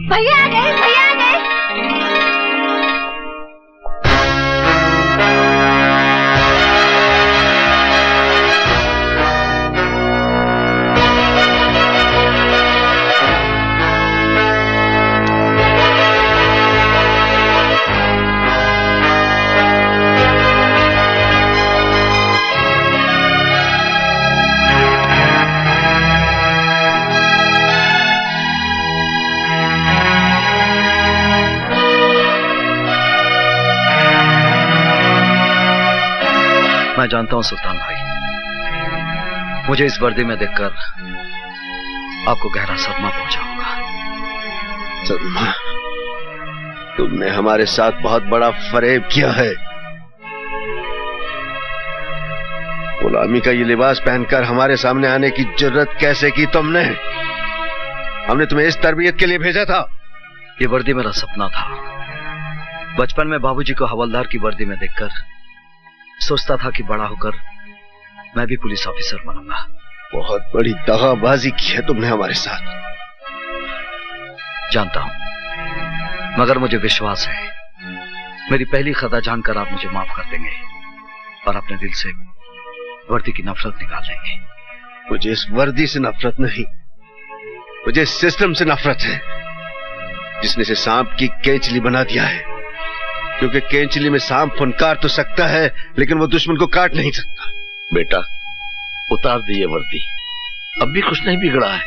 भैया आ गए, भैया आ गए। मैं जानता हूं सुल्तान भाई, मुझे इस वर्दी में देखकर आपको गहरा सदमा पहुंचा होगा। सदमा? तुमने हमारे साथ बहुत बड़ा फरेब किया है। गुलामी का ये लिबास पहनकर हमारे सामने आने की जरूरत कैसे की तुमने? हमने तुम्हें इस तरबियत के लिए भेजा था। ये वर्दी मेरा सपना था। बचपन में बाबूजी को हवलदार की वर्दी में देखकर सोचता था कि बड़ा होकर मैं भी पुलिस ऑफिसर बनूंगा। बहुत बड़ी दगाबाजी की है तुमने हमारे साथ। जानता हूं, मगर मुझे विश्वास है मेरी पहली खता जानकर आप मुझे माफ कर देंगे और अपने दिल से वर्दी की नफरत निकाल देंगे। मुझे इस वर्दी से नफरत नहीं, मुझे इस सिस्टम से नफरत है जिसने इसे सांप की केंचली बना दिया है। क्योंकि केंचली में सांप फुनकार तो सकता है लेकिन वो दुश्मन को काट नहीं सकता। बेटा उतार दिए वर्दी, अब भी कुछ नहीं बिगड़ा है।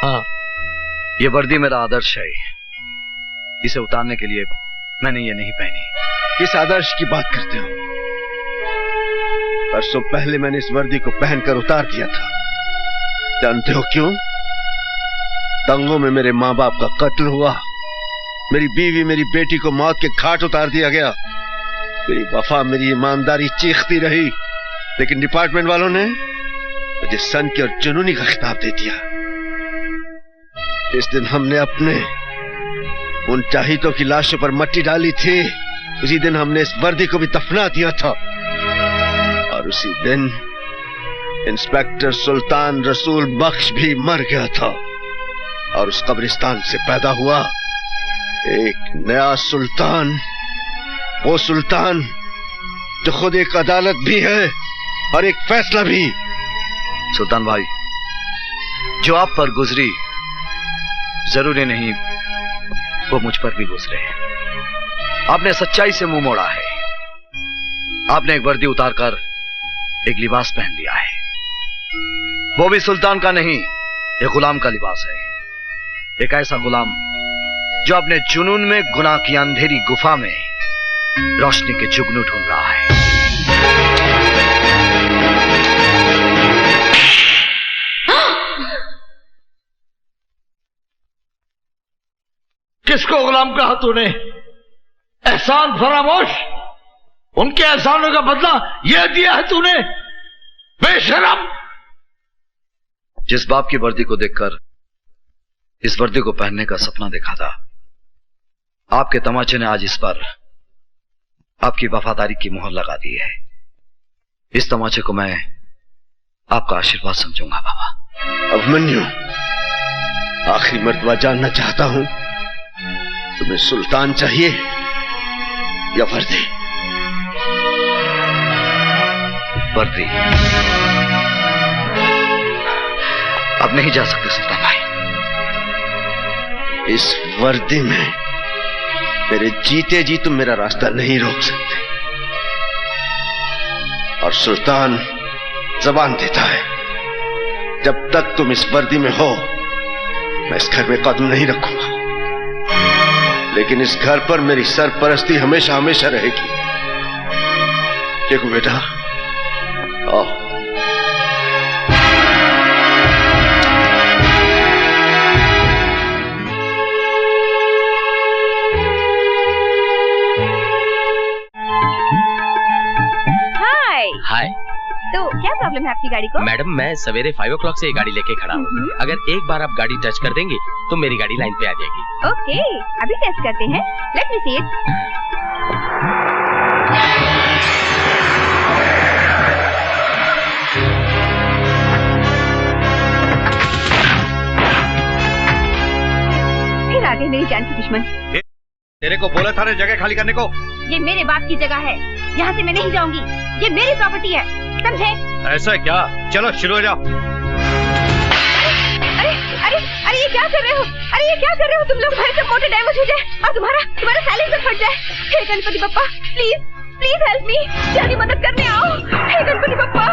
हाँ, ये वर्दी मेरा आदर्श है। इसे उतारने के लिए मैंने ये नहीं पहनी। किस आदर्श की बात करते हो? परसों पहले मैंने इस वर्दी को पहनकर उतार दिया था। जानते हो क्यों? दंगों में मेरे माँ बाप का कत्ल हुआ, मेरी बीवी मेरी बेटी को मौत के घाट उतार दिया गया। मेरी वफा मेरी ईमानदारी चीखती रही, लेकिन डिपार्टमेंट वालों ने मुझे सन की और जुनूनी का खिताब दे दिया। इस दिन हमने अपने उन चाहितों की लाशों पर मट्टी डाली थी, उसी दिन हमने इस वर्दी को भी दफना दिया था। और उसी दिन इंस्पेक्टर सुल्तान रसूल बख्श भी मर गया था और उस कब्रिस्तान से पैदा हुआ एक नया सुल्तान, वो सुल्तान जो खुद एक अदालत भी है और एक फैसला भी। सुल्तान भाई, जो आप पर गुजरी जरूरी नहीं वो मुझ पर भी गुजरे। आपने सच्चाई से मुंह मोड़ा है। आपने एक वर्दी उतारकर एक लिबास पहन लिया है, वो भी सुल्तान का नहीं, एक गुलाम का लिबास है। एक ऐसा गुलाम जो अपने जुनून में गुनाह की अंधेरी गुफा में रोशनी के जुगनू ढूंढ रहा है। किसको गुलाम कहा तूने? एहसान फरामोश, उनके एहसानों का बदला यह दिया है तूने, बेशरम। जिस बाप की वर्दी को देखकर इस वर्दी को पहनने का सपना देखा था, आपके तमाचे ने आज इस पर आपकी वफादारी की मोहर लगा दी है। इस तमाचे को मैं आपका आशीर्वाद समझूंगा बाबा। अभिमन्यु, आखिरी मर्तबा जानना चाहता हूं, तुम्हें सुल्तान चाहिए या वर्दी? वर्दी। अब नहीं जा सकते सुल्तान भाई। इस वर्दी में मेरे जीते जी तुम मेरा रास्ता नहीं रोक सकते। और सुल्तान जबान देता है, जब तक तुम इस वर्दी में हो मैं इस घर में कदम नहीं रखूंगा, लेकिन इस घर पर मेरी सरपरस्ती हमेशा हमेशा रहेगी। देखो बेटा, आओ। हाय। तो क्या प्रॉब्लम है आपकी गाड़ी को? मैडम, मैं सवेरे 5 o'clock से ये गाड़ी लेके खड़ा हूँ। अगर एक बार आप गाड़ी टच कर देंगी तो मेरी गाड़ी लाइन पे आ जाएगी। ओके, अभी टेस्ट करते हैं। Let me see it. फिर आ गए मेरी जान की दुश्मन। तेरे को बोला था ना जगह खाली करने को। ये मेरे बाप की जगह है, यहाँ से मैं नहीं जाऊंगी, ये मेरी प्रॉपर्टी है, समझे? ऐसा क्या? चलो शुरू हो जाओ। अरे अरे अरे ये क्या कर रहे हो? अरे ये क्या कर रहे हो तुम लोग? हमारे सब मोटर डैमेज हो जाए और तुम्हारा साइलेंसर फट जाए। हे Ganpati Bappa, please please help me, जल्दी मदद करने आओ। हे गणपति बप्पा।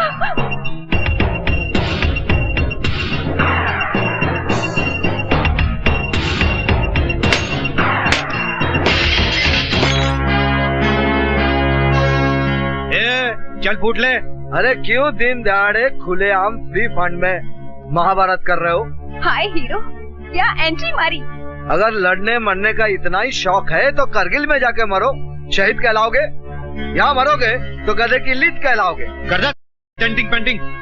चल फूट ले। अरे क्यों दिन दहाड़े खुलेआम फ्री फंड में महाभारत कर रहे हो? हाय हीरो, क्या एंट्री मारी। अगर लड़ने मरने का इतना ही शौक है तो करगिल में जाके मरो, शहीद कहलाओगे। यहाँ मरोगे तो गधे की लीद कहलाओगे। कर दे टेंटिंग पेंटिंग।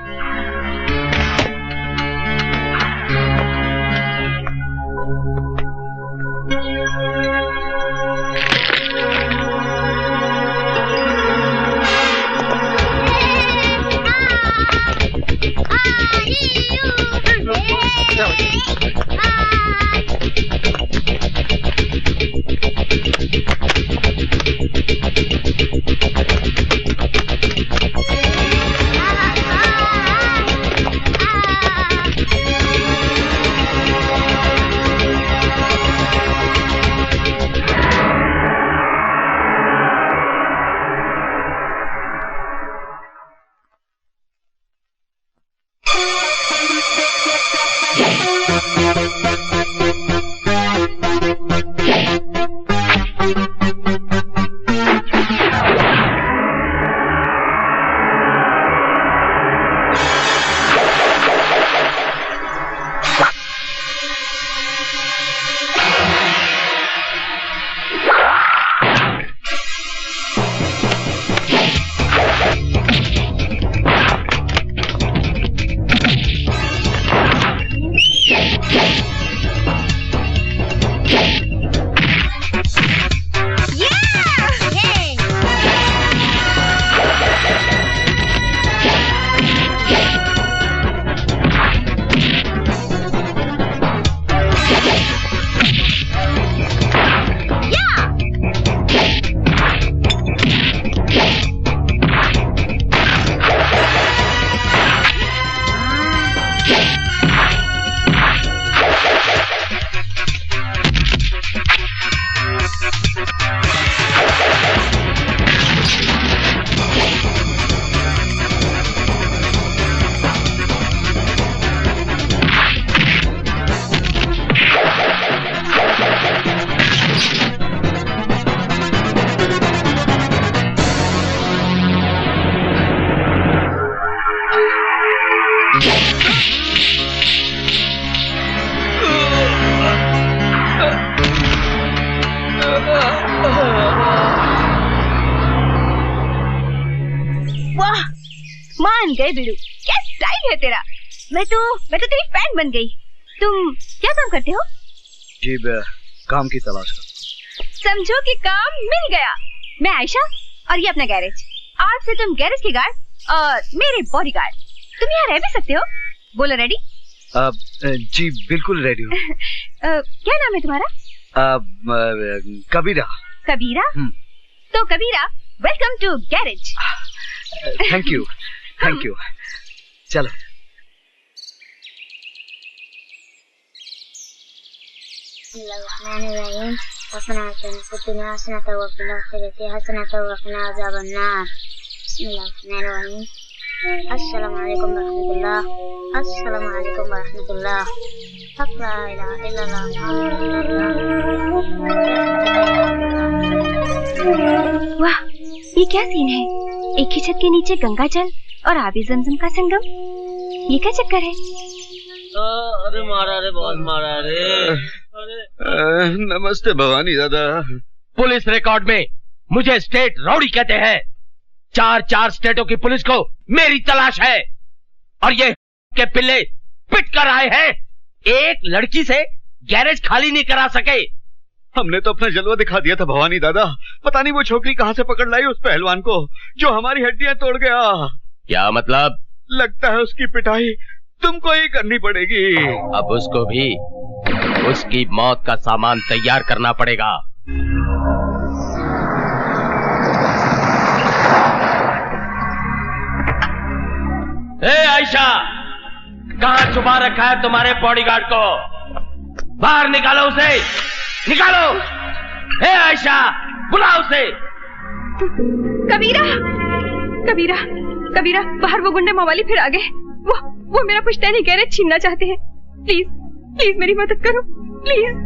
मान गए बिड़ू, क्या स्टाइल है तेरा। मैं तो तेरी फैन बन गई। तुम क्या काम करते हो? जी काम की तलाश कर। समझो कि काम मिल गया। मैं आयशा और ये अपना गैरेज। आज से तुम गैरेज के गार्ड और मेरे बॉडीगार्ड। तुम यहाँ रह भी सकते हो। बोलो रेडी? जी बिल्कुल रेडी हूँ। क्या नाम है तुम्हारा? कबीरा। कबीरा? तो Kabira, welcome to garage. Thank you thank you. चलो अस्सलाम वालेकुम रहमतुल्लाह। अस्सलाम वालेकुम रहमतुल्लाह। ला इलाहा इल्लल्लाह। वाह, ये क्या सीन है? एक ही छत के नीचे गंगा जल और आबी जमजम का संगम। ये क्या चक्कर है? अरे मारा रे, बहुत मारा रे। नमस्ते भवानी दादा। पुलिस रिकॉर्ड में मुझे स्टेट रौडी कहते हैं। 4 स्टेटों की पुलिस को मेरी तलाश है और ये के पिल्ले पिट कर आए हैं। एक लड़की से गैरेज खाली नहीं करा सके। हमने तो अपना जलवा दिखा दिया था भवानी दादा। पता नहीं वो छोकरी कहाँ से पकड़ लाई उस पहलवान को जो हमारी हड्डियां तोड़ गया। क्या मतलब? लगता है उसकी पिटाई तुमको ही करनी पड़ेगी। अब उसको भी उसकी मौत का सामान तैयार करना पड़ेगा। ए आयशा, कहां छुपा रखा है तुम्हारे बॉडीगार्ड को? बाहर निकालो उसे, निकालो। ए आयशा, बुलाओ उसे। कबीरा, कबीरा, कबीरा, बाहर वो गुंडे मवाली फिर आ गए। वो मेरा पुश्तैनी गैरेज छीनना चाहते हैं। प्लीज, प्लीज मेरी मदद करो, प्लीज।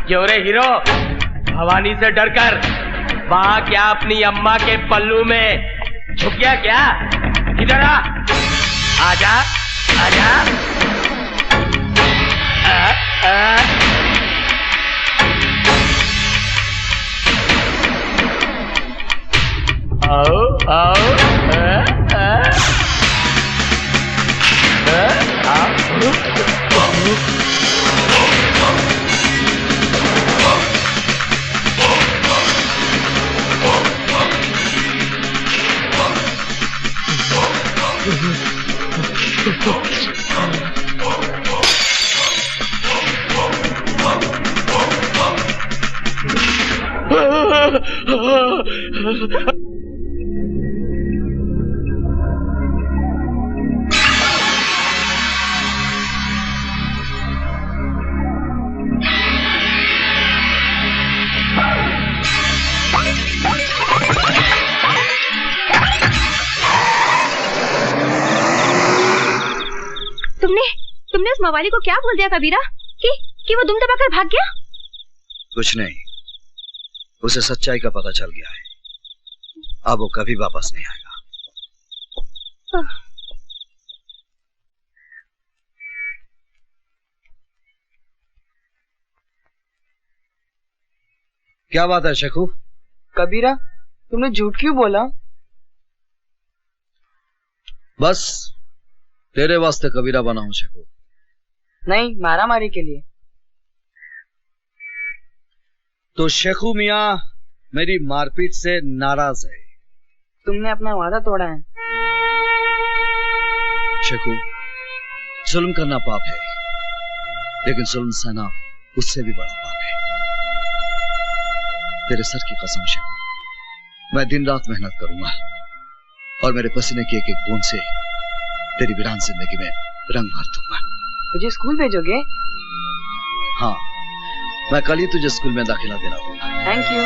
क्यों रे हीरो, भवानी से डरकर वहां क्या अपनी अम्मा के पल्लू में छुप गया क्या? इधर आ, आजा, आजा। आओ, आओ, तुमने उस मवाली को क्या बोल दिया कबीरा कि वो दुम दबाकर भाग गया? कुछ नहीं, उसे सच्चाई का पता चल गया है। अब वो कभी वापस नहीं आएगा। क्या बात है शेखू? कबीरा, तुमने झूठ क्यों बोला? बस तेरे वास्ते कबीरा बना हूं शेखू। नहीं, मारामारी के लिए। तो शेखू मियां मेरी मारपीट से नाराज है। तुमने अपना वादा तोड़ा है। शेखू, जुल्म करना पाप है, लेकिन जुल्म सहना उससे भी बड़ा पाप है। तेरे सर की कसम शेखू, मैं दिन रात मेहनत करूंगा और मेरे पसीने की एक एक बूंद से तेरी वीरान जिंदगी में रंग भर दूंगा। मुझे स्कूल भेजोगे? हाँ, मैं कल ही तुझे स्कूल में दाखिला दिला दूंगा। Thank you.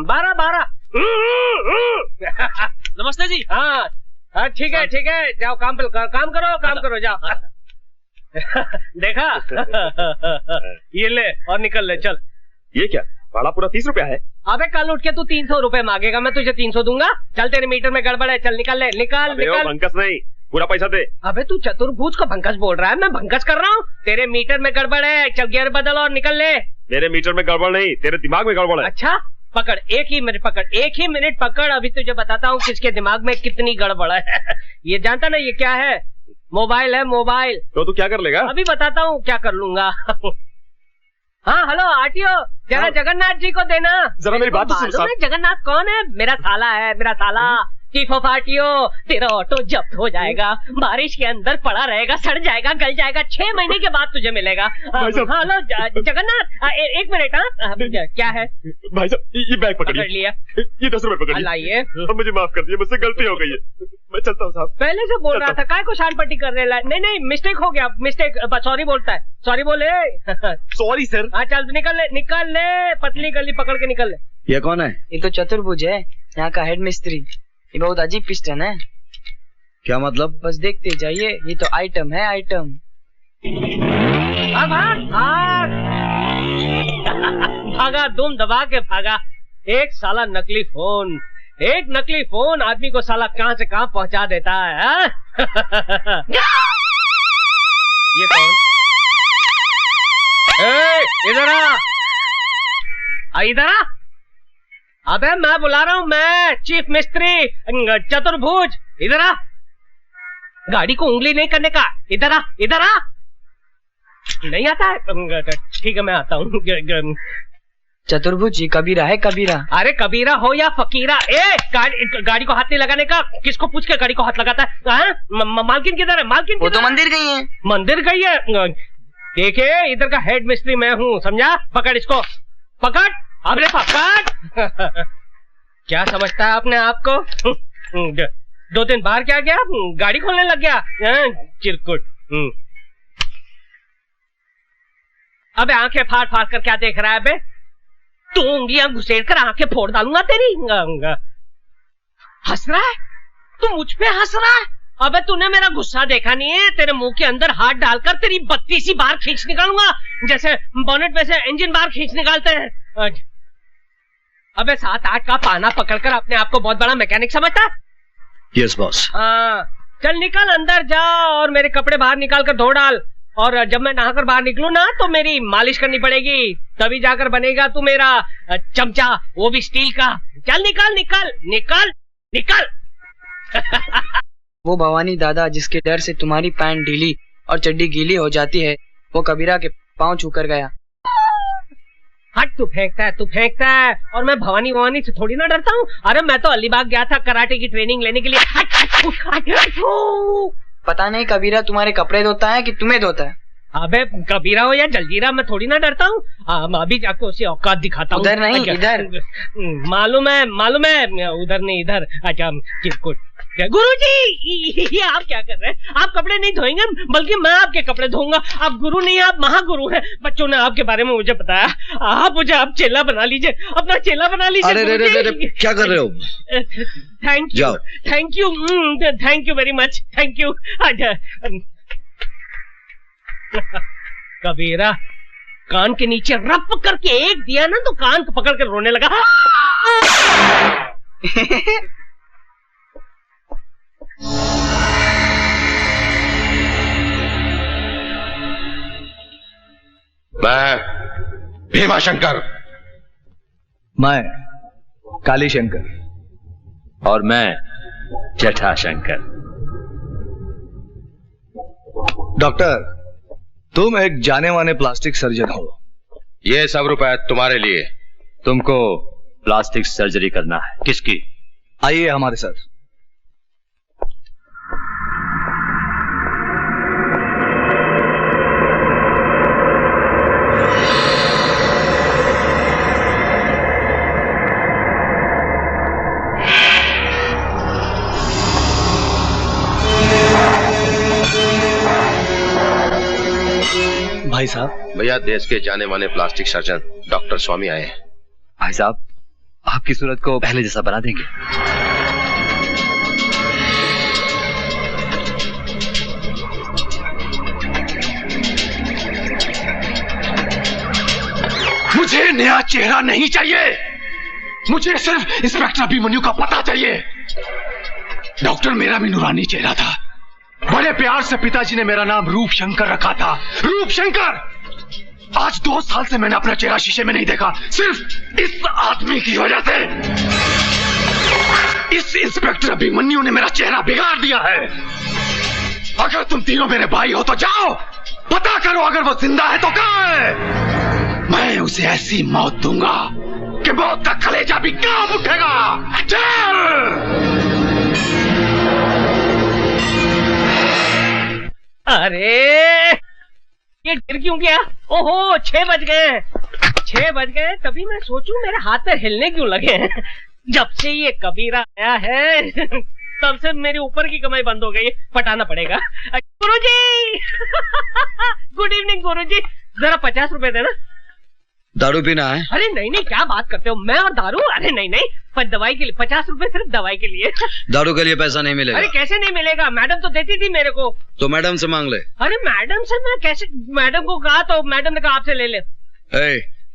बारह बारह। नमस्ते जी। हाँ हाँ, ठीक है ठीक है, जाओ काम करो जाओ। देखा? ये ले और निकल ले, चल। ये क्या, भाड़ा पूरा 30 रुपया है? अबे कल उठ के तू 300 रुपए मांगेगा, मैं तुझे 300 दूंगा। चल, तेरे मीटर में गड़बड़ है, चल निकल ले, निकल निकल। भंकस नहीं, पूरा पैसा दे। अबे तू चतुर्भुज को भंकस बोल रहा है? मैं भंकस कर रहा हूँ? तेरे मीटर में गड़बड़ है, चल गियर बदल और निकल ले। मेरे मीटर में गड़बड़ नहीं, तेरे दिमाग में गड़बड़ है। अच्छा, पकड़, एक ही मिनट पकड़, अभी तुझे बताता हूँ किसके दिमाग में कितनी गड़बड़ है। ये जानता ना ये क्या है? मोबाइल है, मोबाइल। तो तू क्या कर लेगा? अभी बताता हूँ क्या कर लूंगा। हाँ हेलो आरटीओ, जरा जगन्नाथ जी को देना। जरा मेरी बात तो सुन साहब। जगन्नाथ कौन है? मेरा साला है, मेरा साला। चीफ ऑफ आरटीओ, तेरा ऑटो जब्त हो जाएगा, बारिश के अंदर पड़ा रहेगा, सड़ जाएगा, गल जाएगा, 6 महीने के बाद तुझे मिलेगा। हेलो जगन्नाथ, एक मिनट। हाँ क्या है भाई साहब? ये बैग पकड़ लिया, ये 10 रुपए पकड़ लाइए। मुझे माफ कर दिया, मुझसे गलती हो गई है, मैं चलता हूँ साहब। पहले से बोल रहा था, काय को शान पट्टी करने ला? नहीं, मिस्टेक हो गया, मिस्टेक। सॉरी बोलता है, सॉरी बोले। Sorry sir. हाँ चल, निकल ले, पतली गली पकड़ के निकल ले। ये कौन है? ये तो चतुर्भुज है, यहाँ का हेड मिस्त्री। ये बहुत अजीब पिस्टन है। क्या मतलब? बस देखते जाइए, ये तो आइटम है, आइटम। भागा, दुम दबा के भागा। एक साला नकली फोन, एक नकली फोन आदमी को साला कहां से कहां पहुंचा देता है। ये कौन? इधर आ, इधर अबे मैं बुला रहा हूँ, मैं चीफ मिस्त्री चतुर्भुज, इधर आ। गाड़ी को उंगली नहीं करने का, इधर आ, इधर आ। नहीं आता है? ठीक है मैं आता हूँ। चतुर्भुज जी कबीरा है, कबीरा। अरे कबीरा हो या फकीरा, गाड़ी को हाथ नहीं लगाने का। किसको पूछ के गाड़ी को हाथ लगाता है? मालकिन किधर है? मालकिन वो तो मंदिर गई है। मंदिर गई है? देखिए इधर का हेड मिस्त्री मैं हूँ, समझा? पकड़ इसको, पकड़, अबे पकड़। क्या समझता है अपने आप को? 2-3 बार क्या गया, गाड़ी खोलने लग गया चिरकुट। अबे आंखें फाड़ फाड़ कर क्या देख रहा है बे? तू उंगलियां घुसेड़ कर आंखें फोड़ डालूंगा तेरी। हंस रहा है तू, मुझ पे हंस रहा है? अबे तूने मेरा गुस्सा देखा नहीं है? तेरे मुंह के अंदर हाथ डालकर तेरी 32 बार खींच निकालूंगा, जैसे बोनेट में से इंजन बार खींच निकालते हैं। अबे 7-8 का पाना पकड़कर अपने आप को बहुत बड़ा मैकेनिक समझता है? Yes boss. हाँ चल निकल, अंदर जा और मेरे कपड़े बाहर निकाल कर धो डाल। और जब मैं नहाकर बाहर निकलूं ना तो मेरी मालिश करनी पड़ेगी, तभी जाकर बनेगा तू मेरा चमचा, वो भी स्टील का। चल निकल निकल निकल निकल। वो भवानी दादा जिसके डर से तुम्हारी पैंट ढीली और चड्डी गीली हो जाती है, वो कबीरा के पांव छूकर गया। हट, तू फेंकता है और मैं भवानी से थोड़ी ना डरता हूँ। अरे मैं तो अलीबाग गया था कराटे की ट्रेनिंग लेने के लिए। पता नहीं कबीरा तुम्हारे कपड़े धोता है कि तुम्हें धोता है। अबे कबीरा हो या जलजीरा, मैं थोड़ी ना डरता हूँ। अभी जाके उसे औकात दिखाता हूँ। उधर नहीं इधर। मालूम है उधर नहीं इधर। अच्छा चिरकुट। गुरुजी आप क्या कर रहे हैं? आप कपड़े नहीं धोएंगे बल्कि मैं आपके कपड़े धोऊंगा। आप गुरु नहीं, आप महागुरु हैं। बच्चों ने आपके बारे में मुझे बताया। आप मुझे आप चेला बना लीजिए, अपना चेला बना लीजिए। अरे क्या कर रहे हो? Thank you very much, thank you. Kabira कान के नीचे रप करके एक दिया ना तो कान को पकड़ कर रोने लगा। मैं भीमा शंकर, मैं काली शंकर और मैं जटा शंकर। डॉक्टर तुम एक जाने माने प्लास्टिक सर्जन हो। ये सब रुपए तुम्हारे लिए। तुमको प्लास्टिक सर्जरी करना है। किसकी? आइए हमारे साथ। भाई साहब। भैया देश के जाने माने प्लास्टिक सर्जन डॉक्टर स्वामी आए हैं। भाई साहब आपकी सूरत को पहले जैसा बना देंगे। मुझे नया चेहरा नहीं चाहिए, मुझे सिर्फ इंस्पेक्टर अभिमन्यु का पता चाहिए। डॉक्टर मेरा भी नूरानी चेहरा था। बड़े प्यार से पिताजी ने मेरा नाम रूप शंकर रखा था। रूप शंकर। आज 2 साल से मैंने अपना चेहरा शीशे में नहीं देखा, सिर्फ इस आदमी की वजह से। इस इंस्पेक्टर अभिमन्यु ने मेरा चेहरा बिगाड़ दिया है। अगर तुम तीनों मेरे भाई हो तो जाओ पता करो, अगर वो जिंदा है तो कहां है। मैं उसे ऐसी मौत दूंगा कि मौत का कलेजा भी कांप उठेगा। चल। अरे ये गिर क्यों गया? ओहो 6 बज गए। 6 बज गए तभी मैं सोचूं मेरे हाथ पैर हिलने क्यों लगे हैं। जब से ये कबीरा आया है तब से मेरे ऊपर की कमाई बंद हो गई। पटाना पड़ेगा। गुरुजी गुड इवनिंग गुरुजी, जरा 50 रुपए देना। दारू पीना है? अरे नहीं क्या बात करते हो, मैं और दारू? अरे नहीं पर दवाई के लिए 50 रुपए सिर्फ दवाई के लिए। दारू के लिए पैसा नहीं मिलेगा। अरे कैसे नहीं मिलेगा? मैडम तो देती थी मेरे को। तो मैडम से मांग ले। अरे मैडम से मैं कैसे? मैडम को कहा तो मैडम ने कहा आपसे ले ले।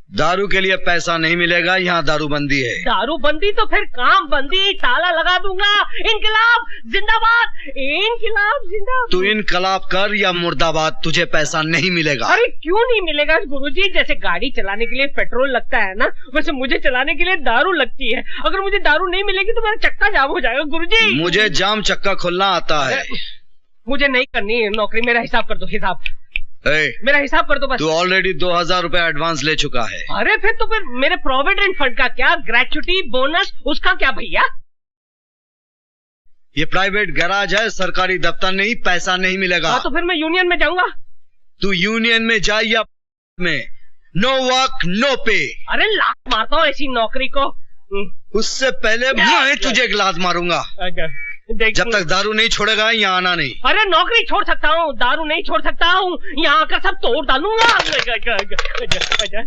दारू के लिए पैसा नहीं मिलेगा, यहाँ दारूबंदी है। दारूबंदी तो फिर काम बंदी, ताला लगा दूंगा। इनकलाब जिंदाबाद, इनकलाब जिंदाबाद। तू इनकलाब कर या मुर्दाबाद, तुझे पैसा नहीं मिलेगा। अरे क्यों नहीं मिलेगा गुरुजी? जैसे गाड़ी चलाने के लिए पेट्रोल लगता है ना, वैसे मुझे चलाने के लिए दारू लगती है। अगर मुझे दारू नहीं मिलेगी तो मेरा चक्का जाम हो जाएगा गुरुजी। मुझे जाम चक्का खोलना आता है। मुझे नहीं करनी है नौकरी, मेरा हिसाब कर दो, हिसाब मेरा हिसाब कर दो बस। तू ऑलरेडी 2000 रुपए एडवांस ले चुका है। अरे फिर तो फिर मेरे प्रोविडेंट फंड का क्या, ग्रेच्युटी बोनस उसका क्या भैया? ये प्राइवेट गैराज है, सरकारी दफ्तर नहीं, पैसा नहीं मिलेगा। हाँ तो फिर मैं यूनियन में जाऊंगा। तू यूनियन में जा या में, नो वर्क नो पे। अरे लात मारता हूँ ऐसी नौकरी को। उससे पहले मैं तुझे एक लात मारूंगा। जब तक दारू नहीं छोड़ेगा यहाँ आना नहीं। अरे नौकरी छोड़ सकता हूँ, दारू नहीं छोड़ सकता हूँ। यहाँ आकर सब तोड़ डालूंगा।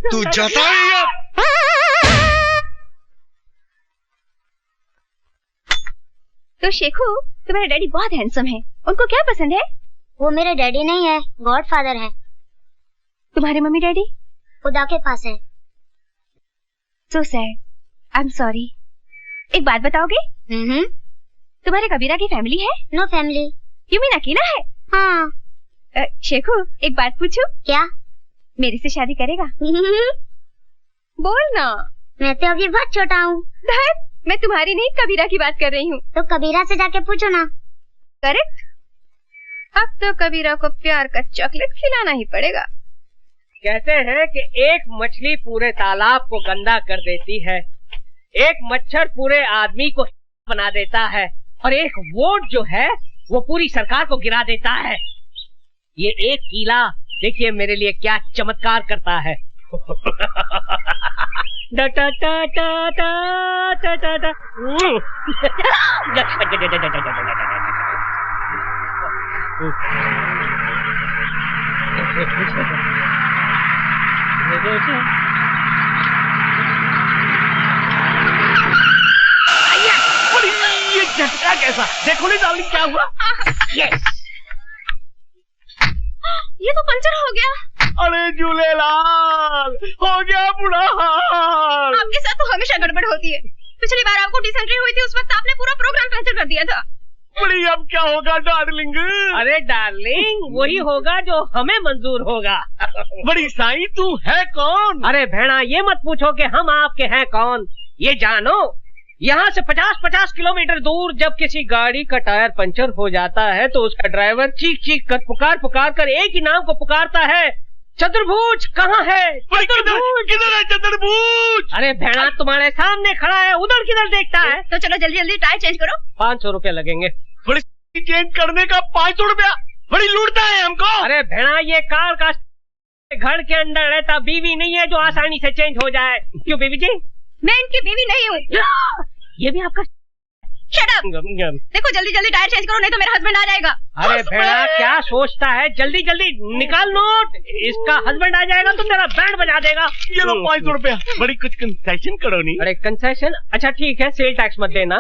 तू जाता है? तो शेखू, तुम्हारे डैडी बहुत हैंडसम है, उनको क्या पसंद है? वो मेरे डैडी नहीं है, गॉडफादर है। तुम्हारे मम्मी डैडी खुदा के पास है। So sad, I am sorry. एक बात बताओगे? तुम्हारे कबीरा की फैमिली है? No family. यू मीन अकेला है? हाँ। शेखू, एक बात पूछूं? क्या? मेरे से शादी करेगा? बोल ना। मैं तो अभी बहुत छोटा हूँ। मैं तुम्हारी नहीं, कबीरा की बात कर रही हूँ। तो कबीरा से जाके पूछो ना। करेक्ट। अब तो कबीरा को प्यार का चॉकलेट खिलाना ही पड़ेगा। कहते हैं कि एक मछली पूरे तालाब को गंदा कर देती है, एक मच्छर पूरे आदमी को बना देता है, और एक वोट जो है वो पूरी सरकार को गिरा देता है। ये एक कीला देखिए मेरे लिए क्या चमत्कार करता है। डा टा टा टा टा टा टा टा। ये झटका कैसा? देखो नहीं डार्लिंग क्या हुआ? यस, ये तो पंचर हो गया। अरे झूलेलाल, हो गया बुरा हाल। आपके साथ तो हमेशा गड़बड़ होती है। पिछली बार आपको डिसेंट्री हुई थी, उस वक्त आपने पूरा प्रोग्राम कैंसिल कर दिया था। बड़ी अब क्या होगा डार्लिंग? अरे डार्लिंग वही होगा जो हमें मंजूर होगा। बड़ी साईं तू है कौन? अरे भेड़ा ये मत पूछो कि हम आपके हैं कौन, ये जानो यहाँ से 50-50 किलोमीटर दूर जब किसी गाड़ी का टायर पंचर हो जाता है तो उसका ड्राइवर चीख चीख कर पुकार कर एक ही नाम को पुकारता है, चतुर्भुज कहाँ है? किधर है चतुर्भुज? अरे भेड़ा तुम्हारे सामने खड़ा है, उधर किधर देखता है? तो चलो जल्दी जल्दी टायर चेंज करो। 500 रुपया लगेंगे। बड़ी चेंज करने का 500 रुपया? बड़ी लूटता है हमको। अरे भेड़ा ये कार का घर के अंदर रहता बीवी नहीं है जो आसानी से चेंज हो जाए। क्यों बीवी जी? मैं इनकी बीवी नहीं हूँ। ये भी आपका? Shut up. देखो जल्दी जल्दी टायर चेंज करो नहीं तो मेरा हस्बैंड आ जाएगा। अरे भेड़ा क्या सोचता है, जल्दी जल्दी निकाल नोट, इसका हस्बैंड आ जाएगा तो तेरा बैंड बजा देगा। ये लो 500 रुपया। बड़ी कुछ कंसेशन करो नहीं? अरे कंसेशन? अच्छा ठीक है, सेल टैक्स मत देना।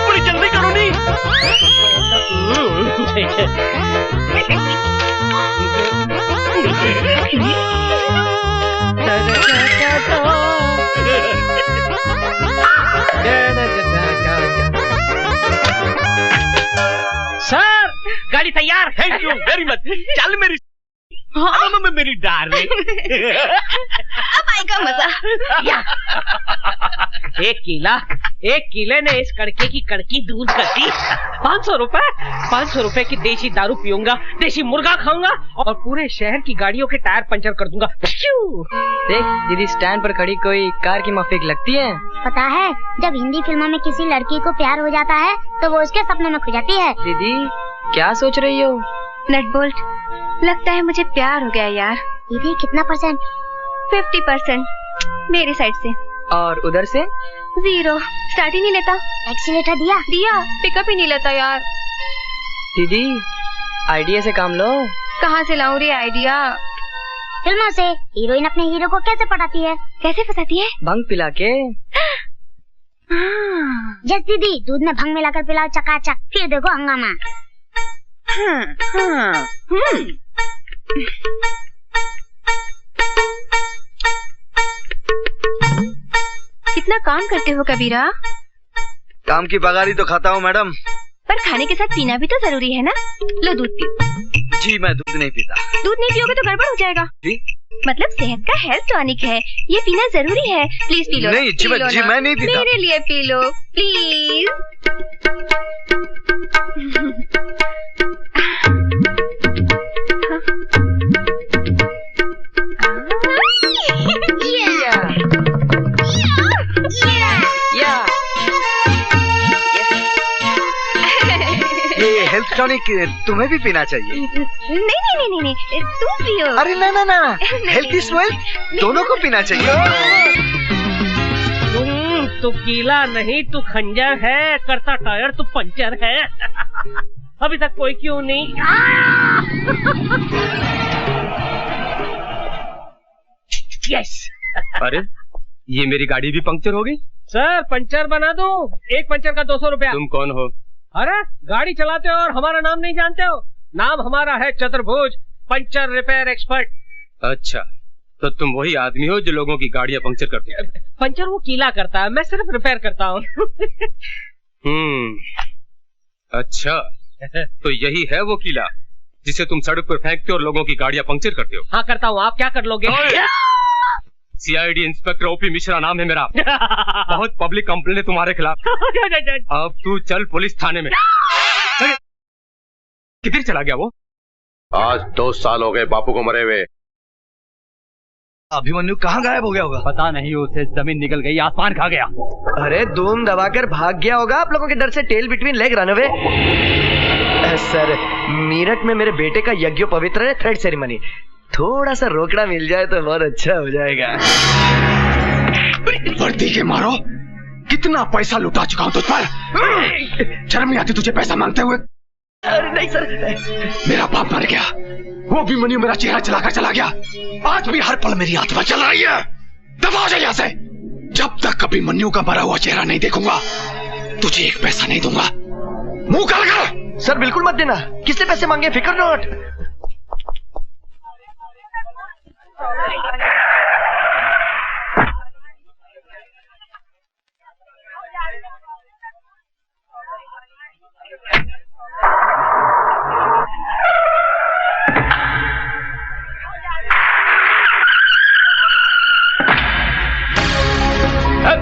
बड़ी जल्दी करो नहीं? सर गाड़ी तैयार। Thank you very much. चल मेरी मेरी डार्लिंग। अब आएगा मजा। एक कीले ने इस कड़के की कड़की दूर कर दी। 500 रुपए की देसी दारू पीऊंगा, देसी मुर्गा खाऊंगा और पूरे शहर की गाड़ियों के टायर पंचर कर दूंगा। देख दीदी, स्टैंड पर खड़ी कोई कार की माफिक लगती है। पता है जब हिंदी फिल्मों में किसी लड़की को प्यार हो जाता है तो वो उसके सपनों में खो जाती है। दीदी क्या सोच रही हो? नट बोल्ट, लगता है मुझे प्यार हो गया यार। दीदी कितना %? 50% मेरी साइड से। और उधर से? 0। स्टार्ट ही नहीं लेता। एक्सीलेटर दिया, पिकअप ही नहीं लेता यार। दीदी आइडिया से काम लो। कहाँ से लाऊं रे आइडिया? फिल्मों से। हीरोइन अपने हीरो को कैसे पटाती है? कैसे फंसाती है? भंग पिला के। जस दीदी दूध में भंग मिलाकर पिलाओ चकाचक, फिर देखो हंगामा। कितना काम करते हो कबीरा। काम की पगारी तो खाता हूँ मैडम। पर खाने के साथ पीना भी तो जरूरी है ना। लो दूध पियो। जी मैं दूध नहीं पीता। दूध नहीं पियोगे तो गड़बड़ हो जाएगा। जी? मतलब सेहत का हेल्थ टॉनिक है, ये पीना जरूरी है। Please P low. नहीं जी, मैं नहीं पीता। मेरे लिए पी लो प्लीज। ये हेल्थ टॉनिक तुम्हें भी पीना चाहिए। नहीं, तुम पियो। अरे ना, हेल्थ इज वेल्थ, दोनों को पीना चाहिए। तू गीला नहीं, तू खंजर है, करता टायर तू पंचर है। अभी तक कोई क्यों नहीं? यस। अरे ये मेरी गाड़ी भी पंक्चर हो गई। सर पंचर बना दो, एक पंचर का 200 रुपया। तुम कौन हो? अरे गाड़ी चलाते हो और हमारा नाम नहीं जानते हो? नाम हमारा है चतुर्भुज, पंचर रिपेयर एक्सपर्ट। अच्छा, तो तुम वही आदमी हो जो लोगों की गाड़ियां पंक्चर करते हैं? पंचर वो कीला करता है, मैं सिर्फ रिपेयर करता हूँ। अच्छा, तो यही है वो कीला जिसे तुम सड़क पर फेंकते हो और लोगों की गाड़ियां पंक्चर करते हो? हाँ करता हूँ, आप क्या कर लोगे? सीआईडी इंस्पेक्टर ओपी मिश्रा नाम है मेरा। बहुत पब्लिक कंप्लेंट है तुम्हारे खिलाफ। अब तू चल पुलिस थाने में। किधर चला गया वो? आज 2 साल हो गए बापू को मरे हुए। अभिमन्यु कहाँ गायब हो गया होगा? पता नहीं, उसे जमीन निकल गई, आसमान खा गया। अरे धूम दबाकर भाग गया होगा आप लोगों के डर से। Tail between leg run away. Sir Meerut में मेरे बेटे का यज्ञोपवित्र है, थ्रेड सेरेमनी। थोड़ा सा रोकड़ा मिल जाए तो बहुत अच्छा हो जाएगा। वर्दी के मारो, कितना पैसा लुटा चुका हूं तुझ पर। शर्म नहीं आती तुझे पैसा मांगते हुए? अरे नहीं सर, मेरा बाप मर गया, वो भी मनी मेरा चेहरा चलाकर चला गया। आज भी हर पल मेरी आत्मा चल रही है। दफा हो जाए यहाँ से। जब तक कभी मन्नू का मरा हुआ चेहरा नहीं देखूंगा, तुझे एक पैसा नहीं दूंगा। मुंह काला कर। सर बिल्कुल मत देना। किससे पैसे मांगे? फिकर नॉट।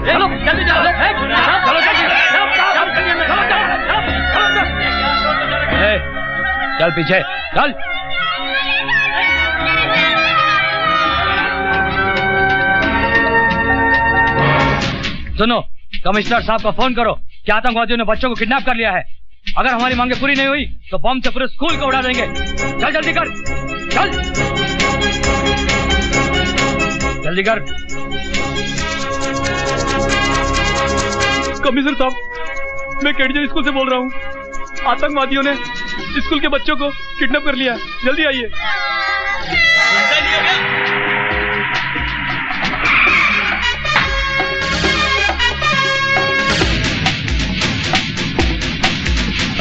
चलो जल्दी चल पीछे चल। सुनो, कमिश्नर साहब को फोन करो कि आतंकवादियों ने बच्चों को किडनैप कर लिया है। अगर हमारी मांगे पूरी नहीं हुई तो बम से पूरे स्कूल को उड़ा देंगे। चल जल्दी कर, चल जल्दी कर। कमिश्नर साहब, मैं केडीजे स्कूल से बोल रहा हूँ। आतंकवादियों ने स्कूल के बच्चों को किडनैप कर लिया, जल्दी आइए।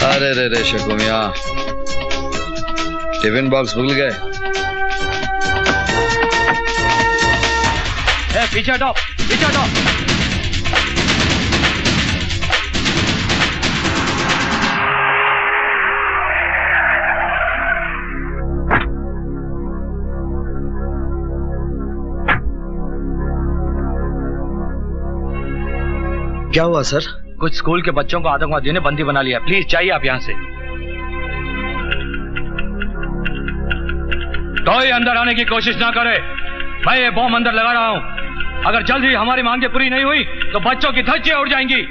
अरे रे रे शकुमिया, टिफिन बॉक्स भूल गए। पीछे हटो, पीछे हटो। क्या हुआ सर? कुछ स्कूल के बच्चों को आतंकवादियों ने बंदी बना लिया। प्लीज चाहिए आप यहाँ से। कोई अंदर आने की कोशिश ना करे। मैं ये बॉम्ब अंदर लगा रहा हूँ। अगर जल्द ही हमारी मांगे पूरी नहीं हुई तो बच्चों की धज्जियां उड़ जाएंगी।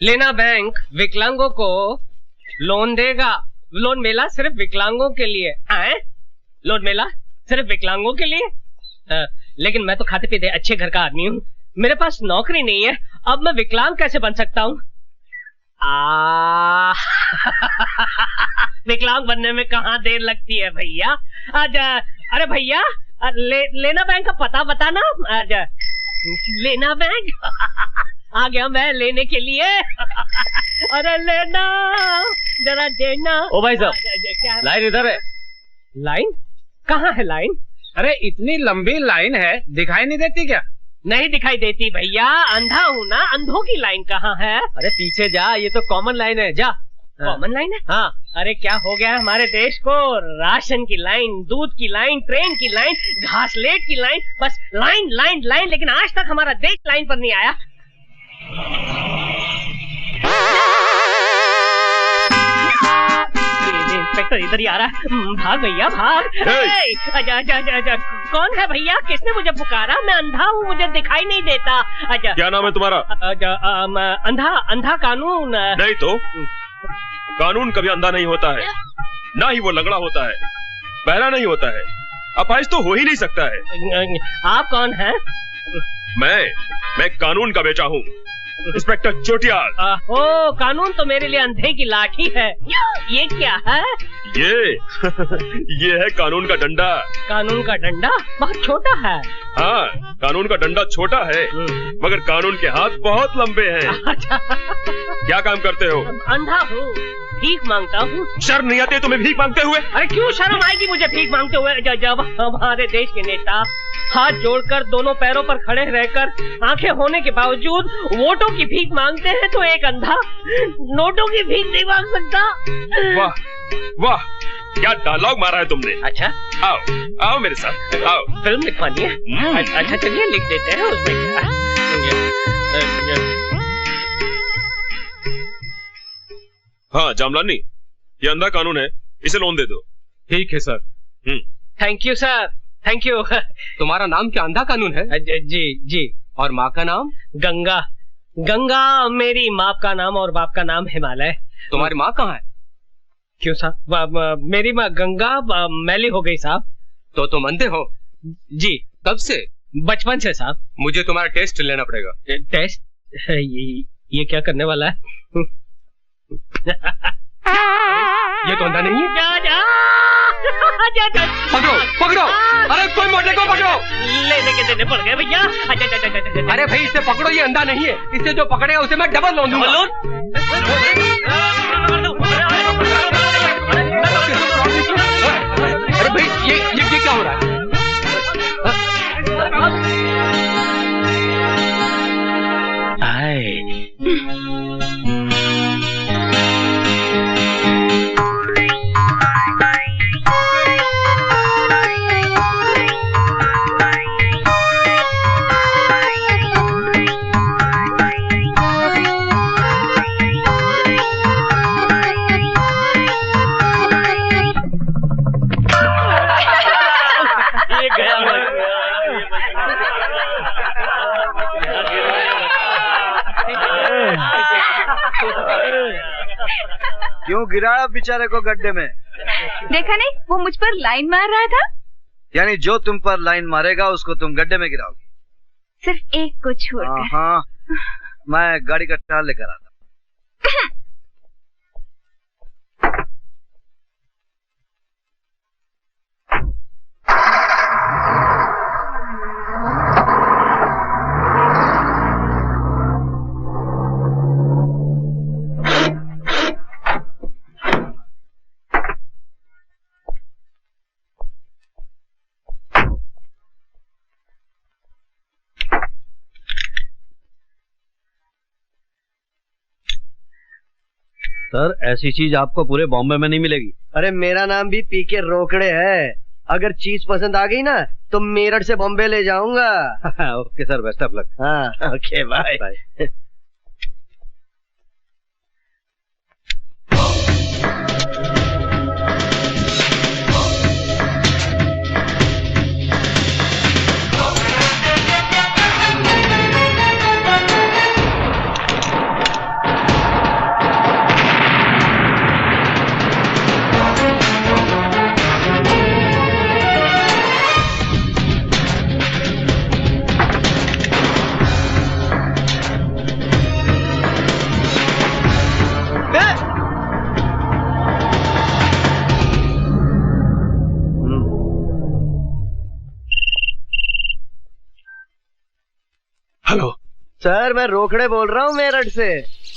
लेना बैंक विकलांगों को लोन देगा। लोन मेला सिर्फ विकलांगों के लिए है। लोन मेला सिर्फ विकलांगों के लिए। लेकिन मैं तो खाते पीते अच्छे घर का आदमी हूँ, मेरे पास नौकरी नहीं है, अब मैं विकलांग कैसे बन सकता हूँ? विकलांग बनने में कहाँ देर लगती है भैया। अरे भैया लेना बैंक का पता बताना। लेना बैंक आ गया मैं लेने के लिए। अरे लेना जरा देना। ओ भाई साहब, क्या लाइन इधर है। लाइन कहाँ है लाइन? अरे इतनी लंबी लाइन है, दिखाई नहीं देती क्या? नहीं दिखाई देती भैया, अंधा हूँ ना, अंधों की लाइन कहाँ है? अरे पीछे जा, ये तो कॉमन लाइन है, जा। कॉमन लाइन है? हाँ। अरे क्या हो गया हमारे देश को? राशन की लाइन, दूध की लाइन, ट्रेन की लाइन, घासलेट की लाइन, बस लाइन लाइन लाइन। लेकिन आज तक हमारा देश लाइन पर नहीं आया। इंस्पेक्टर इधर ही आ रहा है। भाग भैया भाग। आजा। कौन है भैया? किसने मुझे पुकारा? मैं अंधा हूँ, मुझे दिखाई नहीं देता। आजा। क्या नाम है तुम्हारा? अंधा कानून। नहीं तो कानून कभी अंधा नहीं होता है, ना ही वो लंगड़ा होता है, बहरा नहीं होता है, अपाहिज तो हो ही नहीं सकता है। आप कौन हैं? मैं कानून का बेटा हूँ, इंस्पेक्टर चोटियाल। ओ कानून तो मेरे लिए अंधे की लाठी है। ये क्या है? ये है कानून का डंडा। कानून का डंडा बहुत छोटा है। हाँ, कानून का डंडा छोटा है, मगर कानून के हाथ बहुत लंबे हैं। क्या काम करते हो? अंधा हूँ, भीख मांगता हूँ। शर्म नहीं आती तुम्हें भीख मांगते हुए? अरे क्यों शर्म आएगी मुझे भीख मांगते हुए? जब हमारे देश के नेता हाथ जोड़कर दोनों पैरों पर खड़े रहकर आंखें होने के बावजूद वोटों की भीख मांगते हैं, तो एक अंधा नोटों की भीख नहीं मांग सकता। वाह वाह, क्या डायलॉग मारा है तुमने। अच्छा आओ मेरे साथ, आओ। फिल्म लिखवानी है? अच्छा चलिए लिख देते हैं, उसमें क्या। हाँ जामलानी, ये अंधा कानून है, इसे लोन दे दो। ठीक है sir. Thank you sir, thank you. तुम्हारा नाम क्या अंधा कानून है? जी। और माँ का नाम? गंगा। गंगा मेरी माँ का नाम और बाप का नाम हिमालय। तुम्हारी माँ कहाँ है? क्यों साहब? मेरी माँ गंगा मैली हो गई साहब। तो तुम अंधे हो? जी। कब से? बचपन से साहब। मुझे तुम्हारा टेस्ट लेना पड़ेगा। टेस्ट? ये क्या करने वाला है? ये तो अंधा नहीं है। जा। पकड़ो। अरे कोई मोटे को पकड़ो। लेने के देने पड़ गए भैया। अरे भाई इसे पकड़ो, ये अंधा नहीं है, इसे जो पकड़ेगा उसे मैं डबल लोन दूंगा। अरे भाई ये क्या हो रहा है? क्यों गिराया बेचारे को गड्ढे में? देखा नहीं, वो मुझ पर लाइन मार रहा था। यानी जो तुम पर लाइन मारेगा उसको तुम गड्ढे में गिराओगी? सिर्फ एक को छोड़कर। हाँ, मैं गाड़ी का टायर लेकर आता। सर ऐसी चीज आपको पूरे बॉम्बे में नहीं मिलेगी। अरे मेरा नाम भी पीके रोकड़े है। अगर चीज पसंद आ गई ना तो मेरठ से बॉम्बे ले जाऊंगा। Okay sir, best of luck. हाँ ओके बाय। सर मैं रोकड़े बोल रहा हूँ मेरठ से।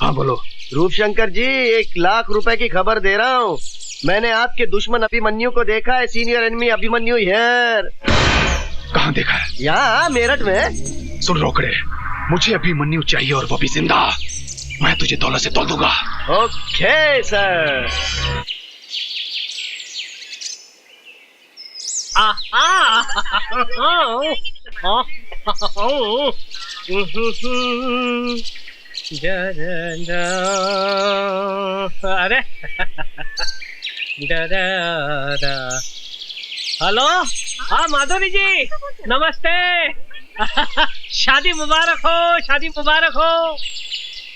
हाँ बोलो। रूपशंकर जी 1 लाख रुपए की खबर दे रहा हूँ। मैंने आपके दुश्मन अभिमन्यु को देखा है। Senior enemy Abhimanyu here. कहाँ देखा है? यहाँ मेरठ में। सुन रोकड़े, मुझे अभिमन्यु चाहिए और वो भी जिंदा। मैं तुझे दौलत से तोल दूंगा। Okay sir. अरे हेलो, हाँ माधुरी जी नमस्ते। शादी मुबारक हो, शादी मुबारक हो।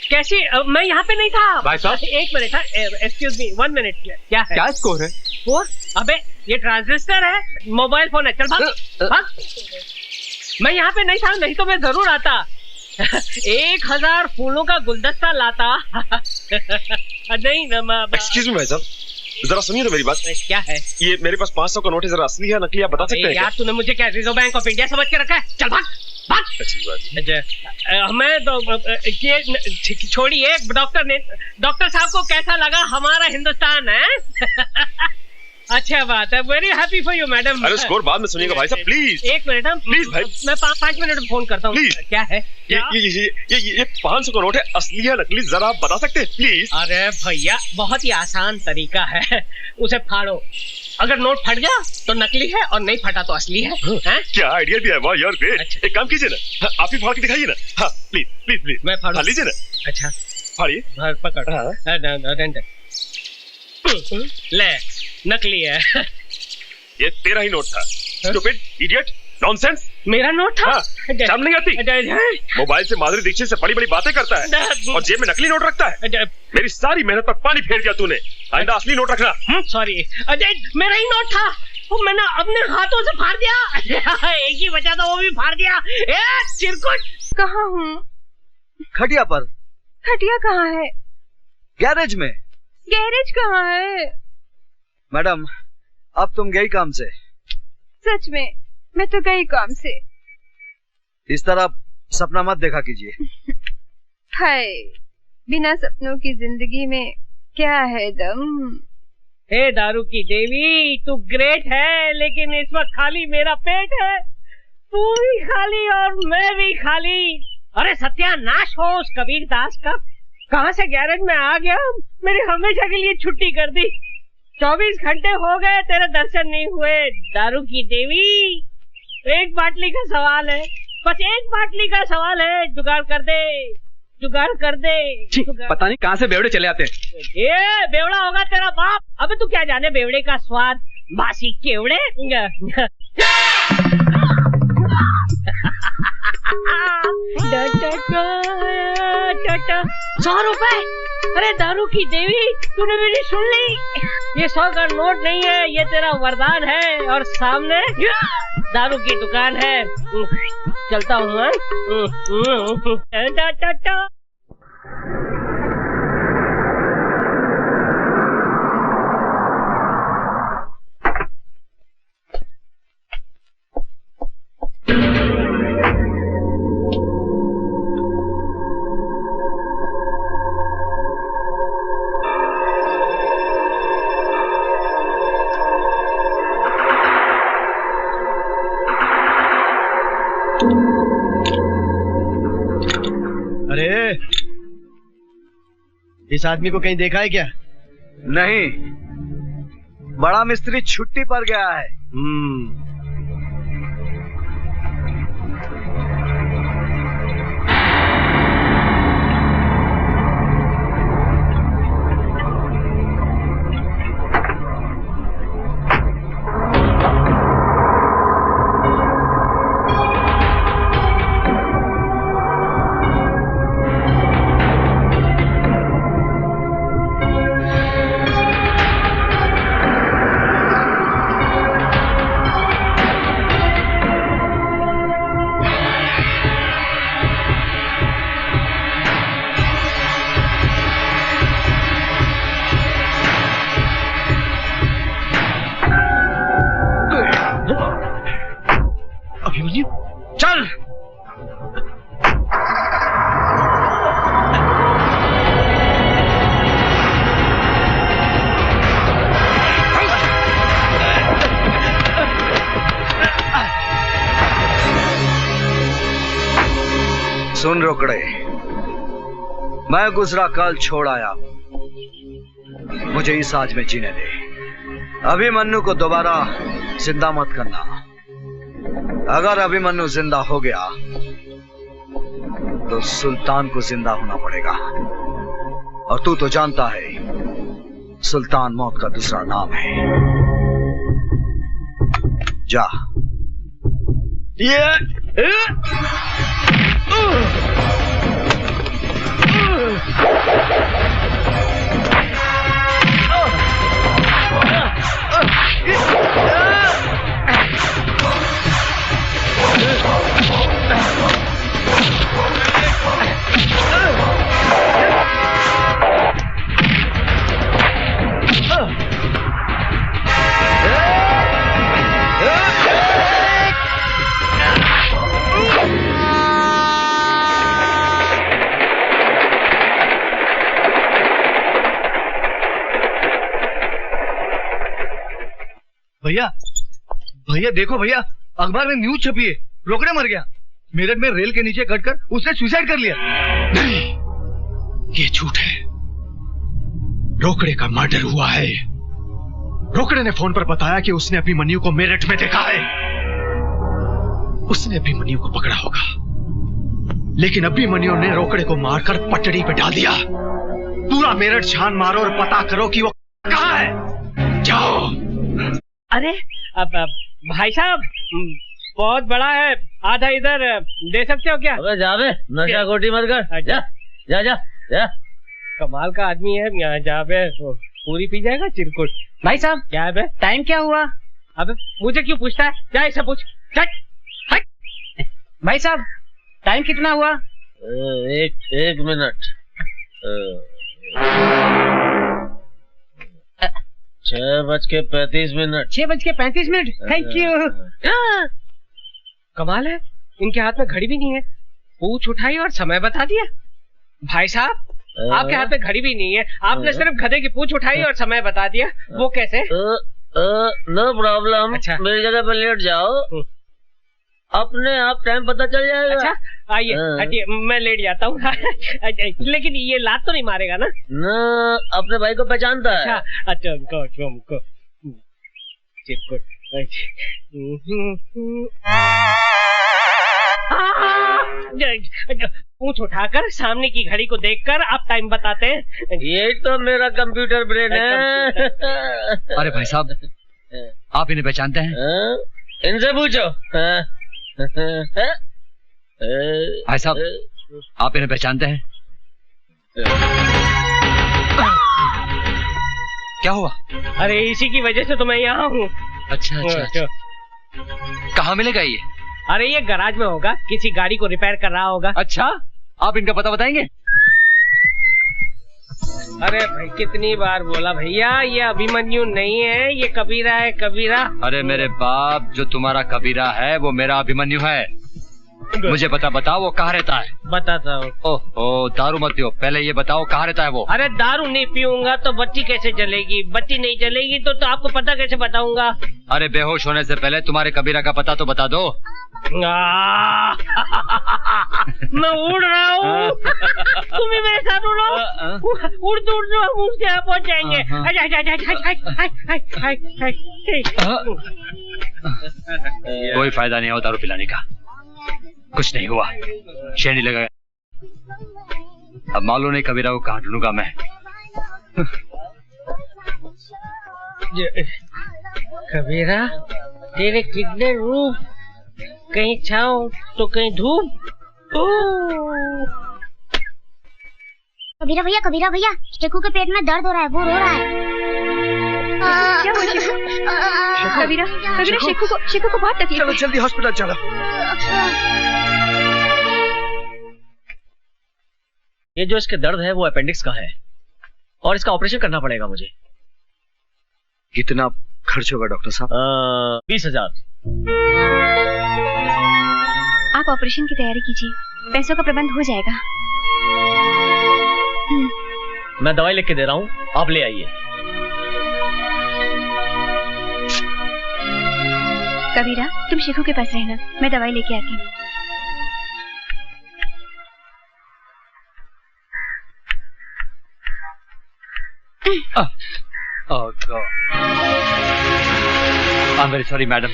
कैसी? मैं यहाँ पे नहीं था भाई साहब। एक मिनट, एक्सक्यूज मी 1 मिनट। क्या है? क्या स्कोर है? स्कोर? अबे ये ट्रांजिस्टर है, मोबाइल फोन है। चल भाग भाग। मैं यहाँ पे नहीं था, नहीं तो मैं जरूर आता। 1000 फूलों का गुलदस्ता लाता। नहीं एक्सक्यूज मी भाई साहब, जरा सुनिए तो मेरी बात। क्या है? ये मेरे पास 500 का नोट है, जरा असली है नकली आप बता सकते हैं यार तूने मुझे क्या रिजर्व बैंक ऑफ इंडिया समझ के रखा है? चल भाग भाग। अच्छी बात। मैं तो ये छोड़िए। डॉक्टर साहब को कैसा लगा हमारा हिंदुस्तान है? अच्छा बात है। Very happy for you madam. अरे स्कोर बाद में सुनिएगा भाई साहब, प्लीज। एक मिनट, प्लीज भाई। मैं 5 मिनट में फोन करता हूँ। प्लीज। क्या है? ये 500 का नोट है, असली है नकली जरा आप बता सकते हैं प्लीज? अरे भैया बहुत ही आसान तरीका है, उसे फाड़ो। अगर नोट फट गया तो नकली है और नहीं फटा तो असली है। क्या आइडिया दिया है, वाह यार ग्रेट। अच्छा। एक काम कीजिए ना, आप ही फाड़ के दिखाइए ना। हाँ प्लीज प्लीज प्लीज। मैं फाड़ लीजिए ना। अच्छा फाड़िए। पकड़। ले नकली है। ये तेरा ही नोट था। Stupid, idiot, nonsense. मेरा नोट था? शर्म नहीं आती? मोबाइल से माधुरी दीक्षित से बड़ी बड़ी बातें करता है और जेब में नकली नोट रखता है। मेरी सारी मेहनत पर पानी फेर दिया तूने। आइंदा असली नोट रखना। सॉरी अजय, मेरा ही नोट था, वो मैंने अपने हाथों से फाड़ दिया। एक ही बचा था, वो भी फाड़ दिया। चिरकुट। कहाँ हूँ? खटिया पर। खटिया कहाँ है? गैरेज में। गैरेज कहाँ है? मैडम अब तुम गई काम से? सच में मैं तो गई काम से। इस तरह सपना मत देखा कीजिए। हाय, बिना सपनों की जिंदगी में क्या है दम। हे दारू की देवी, तू ग्रेट है, लेकिन इस वक्त खाली मेरा पेट है। तू भी खाली और मैं भी खाली। अरे सत्यानाश हो उस कबीर दास का। कहाँ से गैरेज में आ गया, मेरी हमेशा के लिए छुट्टी कर दी। 24 घंटे हो गए तेरे दर्शन नहीं हुए। दारू की देवी, एक बाटली का सवाल है, बस एक बाटली का सवाल है। जुगाड़ कर दे, जुगाड़ कर दे। पता नहीं कहाँ से बेवड़े चले आते हैं। ये बेवड़ा होगा तेरा बाप। अबे तू क्या जाने बेवड़े का स्वाद, बासी केवड़े। 100 रुपए। अरे दारू की देवी, तूने मेरी सुन ली? ये 100 का नोट नहीं है, ये तेरा वरदान है। और सामने दारू की दुकान है। चलता हूँ। अरे इस आदमी को कहीं देखा है क्या? नहीं, बड़ा मिस्त्री छुट्टी पर गया है। सुन रोकड़े, मैं गुजरा कल छोड़ आया हूं, मुझे इस आज में जीने दे। अभिमन्यु को दोबारा जिंदा मत करना। अगर अभिमन्यु जिंदा हो गया तो सुल्तान को जिंदा होना पड़ेगा, और तू तो जानता है सुल्तान मौत का दूसरा नाम है। जा। भैया भैया देखो भैया, अखबार में न्यूज छपी है, रोकड़े मर गया। मेरठ में रेल के नीचे कटकर उसने सुसाइड कर लिया। नहीं, ये झूठ है। रोकड़े का मर्डर हुआ है। रोकड़े ने फोन पर बताया कि उसने अभिमन्यु को मेरठ में देखा है। उसने अभिमन्यु को पकड़ा होगा, लेकिन अभिमन्यु ने रोकड़े को मारकर पटड़ी पे डाल दिया। पूरा मेरठ छान मारो और पता करो कि वो कहां है। जाओ। अरे अब भाई साहब, बहुत बड़ा है, आधा इधर दे सकते हो क्या? अबे जावे, नशा खोटी मत कर। जा जा जा जा। कमाल का आदमी है, यहाँ जावे पूरी पी जाएगा चिरकुट। भाई साहब, क्या है बे? टाइम क्या हुआ? अबे मुझे क्यों पूछता है? जा इसे पूछ। भाई साहब, टाइम कितना हुआ? एक मिनट। 6:35। 6:35। Thank you. कमाल है, इनके हाथ में घड़ी भी नहीं है, पूछ उठाई और समय बता दिया। भाई साहब, आपके हाथ में घड़ी भी नहीं है, आपने सिर्फ गधे की पूछ उठाई और समय बता दिया। वो कैसे? No problem. अच्छा, मेरी जगह पर लेट जाओ, अपने आप टाइम पता चल जाएगा। अच्छा आइए, हटिए, मैं लेट जाता हूँ। लेकिन ये लात तो नहीं मारेगा ना? ना, अपने भाई को पहचानता है। अच्छा उनको चिरकुट। पूछ उठाकर सामने की घड़ी को देखकर आप टाइम बताते हैं। ये तो मेरा कंप्यूटर ब्रेन है। अरे भाई साहब, आप इन्हें पहचानते हैं? इनसे पूछो। भाई साहब, आप इन्हें पहचानते हैं? क्या हुआ? अरे इसी की वजह से तो मैं यहाँ हूँ। अच्छा। कहाँ मिलेगा ये? अरे ये गैराज में होगा, किसी गाड़ी को रिपेयर कर रहा होगा। अच्छा, आप इनका पता बताएंगे? अरे भाई कितनी बार बोला भैया, ये अभिमन्यु नहीं है, ये कबीरा है, कबीरा। अरे मेरे बाप, जो तुम्हारा कबीरा है वो मेरा अभिमन्यु है। मुझे बताओ वो कहाँ रहता है? बताता हूँ। ओह, दारू मत पियो, पहले ये बताओ कहाँ रहता है वो? अरे दारू नहीं पीऊंगा तो बत्ती कैसे जलेगी? बत्ती नहीं जलेगी तो आपको पता कैसे बताऊंगा? अरे बेहोश होने से पहले तुम्हारे कबीरा का पता तो बता दो। मैं उड़ रहा हूँ, तुम भी मेरे साथ उड़ो। उड़ते हम उसके यहाँ पहुँच जाएंगे। कोई फायदा नहीं हो दारू पिलाने का, कुछ नहीं हुआ, शेर नहीं लगा। अब मालूम नहीं कबीरा को कहाँ ढूंढूंगा मैं। कबीरा, तेरे कितने रूप, कहीं छाँव तो कहीं धूप। कबीरा भैया, शेखू के पेट में दर्द हो रहा है, वो रो रहा है। क्या हुआ शेखू? कबीरा, शेखू को बहुत तकलीफ। चलो जल्दी हॉस्पिटल चलो। ये जो इसके दर्द है वो अपेंडिक्स का है, और इसका ऑपरेशन करना पड़ेगा मुझे। कितना खर्च होगा डॉक्टर साहब? 20,000। आप ऑपरेशन की तैयारी कीजिए, पैसों का प्रबंध हो जाएगा। मैं दवाई लिख के दे रहा हूँ, आप ले आइए। कबीरा, तुम शेखू के पास रहना, मैं दवाई लेके आती हूँ। Oh God. I'm very sorry, madam.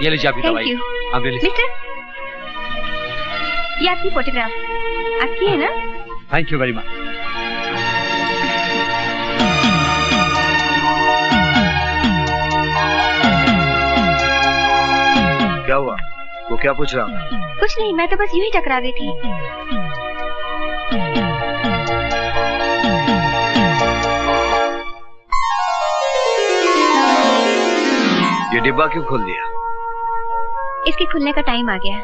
ये लीजिए आपकी दवाई। Thank you. I'm really mister, ये आपकी फोटोग्राफ आपकी है ना? Thank you very much. क्या हुआ? वो क्या पूछ रहा था? कुछ नहीं, मैं तो बस यूं ही टकरा रही थी। ये डिब्बा क्यों खोल दिया? इसके खुलने का टाइम आ गया।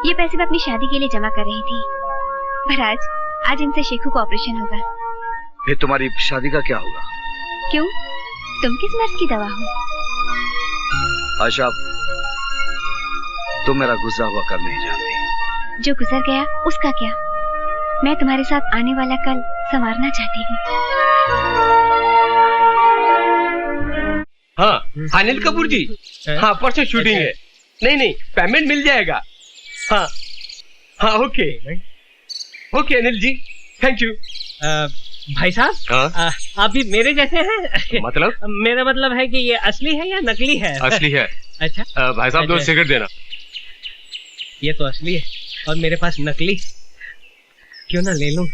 ये पैसे मैं अपनी शादी के लिए जमा कर रही थी, पर आज इनसे शेखू का ऑपरेशन होगा। फिर तुम्हारी शादी का क्या होगा? क्यों, तुम किस मर्ज की दवा हो? आशा, तुम मेरा गुजरा हुआ कल नहीं जानती। जो गुजर गया उसका क्या? मैं तुम्हारे साथ आने वाला कल संवारना चाहती हूँ। हाँ अनिल कपूर जी, हाँ परसों शूटिंग है। नहीं पेमेंट मिल जाएगा। हाँ हाँ okay okay Anil ji, thank you. भाई साहब, आप भी मेरे जैसे हैं? मतलब? मेरा मतलब है कि ये असली है या नकली है? असली है। अच्छा भाई साहब, दो सिगरेट देना। ये तो असली है और मेरे पास नकली, क्यों ना ले लूं?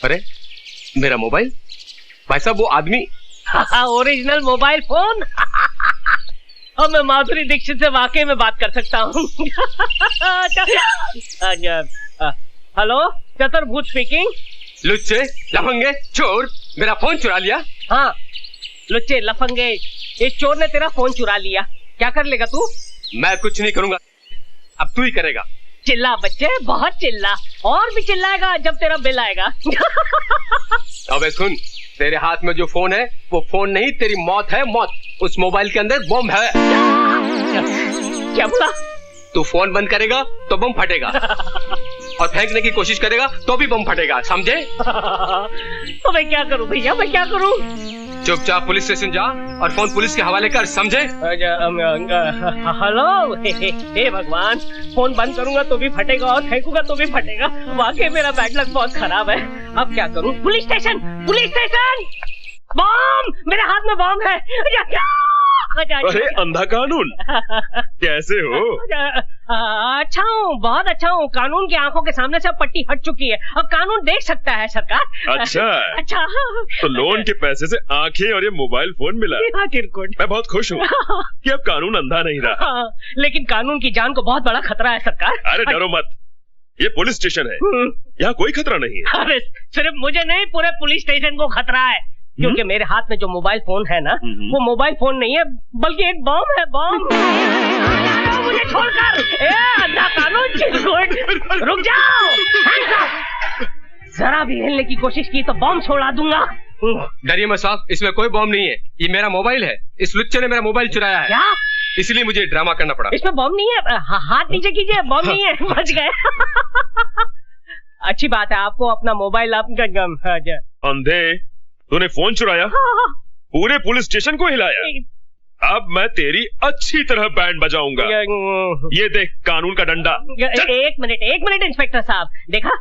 अरे मेरा मोबाइल, भाई साहब वो आदमी। Original mobile phone. अब मैं माधुरी दीक्षित से वाकई में बात कर सकता हूँ। हेलो, चतुर्भुज स्पीकिंग। लुच्चे लफंगे चोर, मेरा फोन चुरा लिया। हाँ लुच्चे लफंगे, इस चोर ने तेरा फोन चुरा लिया, क्या कर लेगा तू? मैं कुछ नहीं करूंगा, अब तू ही करेगा। चिल्ला बच्चे, बहुत चिल्ला, और भी चिल्लाएगा जब तेरा बिल आएगा। अबे सुन, तेरे हाथ में जो फोन है वो फोन नहीं, तेरी मौत है मौत। उस मोबाइल के अंदर बम है। क्या बोला? तू फोन बंद करेगा तो बम फटेगा, और फेंकने की कोशिश करेगा तो भी बम फटेगा, समझे? तो मैं क्या करूं भैया, मैं क्या करूं? चुपचाप पुलिस स्टेशन जा और फोन पुलिस के हवाले कर, समझे? हेलो, हे भगवान, फोन बंद करूंगा तो भी फटेगा और फेंकूंगा तो भी फटेगा। वाकई मेरा बैड लक बहुत खराब है। अब क्या करूं? Police station, police station! Bomb! मेरे हाथ में बम है। अरे अंधा कानून, कैसे हो? अच्छा हूँ, बहुत अच्छा हूँ। कानून की आंखों के सामने से पट्टी हट चुकी है, अब कानून देख सकता है सरकार। अच्छा अच्छा, तो लोन के पैसे से आंखें और ये मोबाइल फोन मिला। मैं बहुत खुश हूँ कि अब कानून अंधा नहीं रहा। लेकिन कानून की जान को बहुत बड़ा खतरा है सरकार। अरे डरो मत, ये पुलिस स्टेशन है, यहाँ कोई खतरा नहीं है। अरे सिर्फ मुझे नहीं, पूरे पुलिस स्टेशन को खतरा है, क्योंकि मेरे हाथ में जो मोबाइल फोन है ना, वो मोबाइल फोन नहीं है बल्कि एक बम है। बम! मुझे छोड़कर, अंधा कानून, चिरकुट, रुक जाओ! जरा भी हिलने की कोशिश की तो बम छोड़ा दूंगा। डरिए मत साहब, इसमें कोई बम नहीं है, ये मेरा मोबाइल है। इस लुच्चे ने मेरा मोबाइल चुराया है। क्या? इसलिए मुझे ड्रामा करना पड़ा। इसमें बम नहीं है, हाथ नीचे कीजिए, बम नहीं है, बच गए। अच्छी बात है, आपको अपना मोबाइल आपका। अंधे, तूने फोन चुराया, पूरे पुलिस स्टेशन को हिलाया। अब मैं तेरी अच्छी तरह बैंड बजाऊंगा। ये देख कानून का डंडा। एक मिनट इंस्पेक्टर साहब, देखा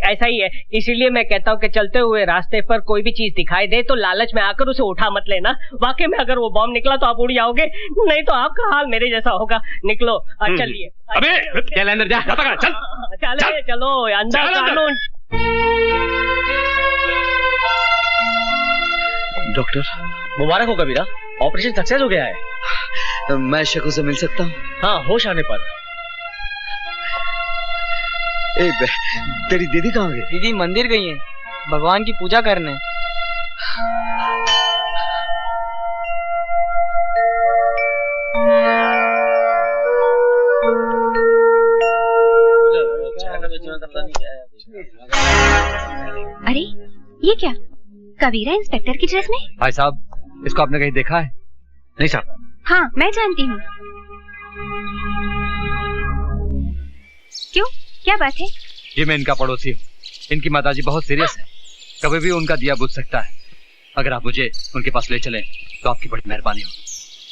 ऐसा ही है, इसीलिए मैं कहता हूँ कि चलते हुए रास्ते पर कोई भी चीज दिखाई दे तो लालच में आकर उसे उठा मत लेना। वाकई में अगर वो बम निकला तो आप उड़ जाओगे, नहीं तो आपका हाल मेरे जैसा होगा। निकलो, चलिए। अबे चल अंदर जा, चल चलो अंदर। कानून। डॉक्टर, मुबारक हो कबीरा, ऑपरेशन सक्सेस हो गया है। मैं शेखू से मिल सकता हूँ? हाँ, होश आने पर। तेरी दीदी कहाँ गई? दीदी मंदिर गई है, भगवान की पूजा करने। अरे ये क्या, कबीरा इंस्पेक्टर की ड्रेस में? भाई साहब, इसको आपने कहीं देखा है? नहीं साहब। हाँ मैं जानती हूँ। क्यों, क्या बात है? ये मैं इनका पड़ोसी हूँ, इनकी माताजी बहुत सीरियस है, कभी भी उनका दिया बुझ सकता है। अगर आप मुझे उनके पास ले चलें तो आपकी बड़ी मेहरबानी होगी।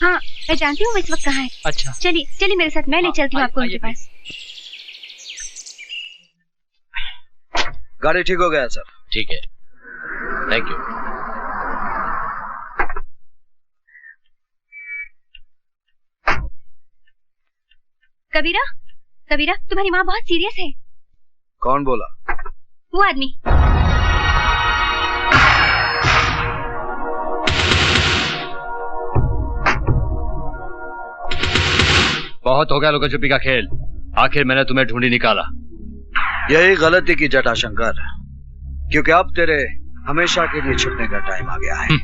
हाँ मैं जानती हूँ वो इस वक्त कहाँ है। अच्छा चलिए मेरे साथ, मैं ले चलती हूँ आपको उनके पास। गाड़ी ठीक हो गया सर। ठीक है, थैंक यू। कबीरा, कबीरा, तुम्हारी माँ बहुत सीरियस है। कौन बोला? वो आदमी। बहुत हो गया लुका छुपी का खेल। आखिर मैंने तुम्हें ढूंढी निकाला। यही गलती की जटा शंकर, क्योंकि अब तेरे हमेशा के लिए छुपने का टाइम आ गया है।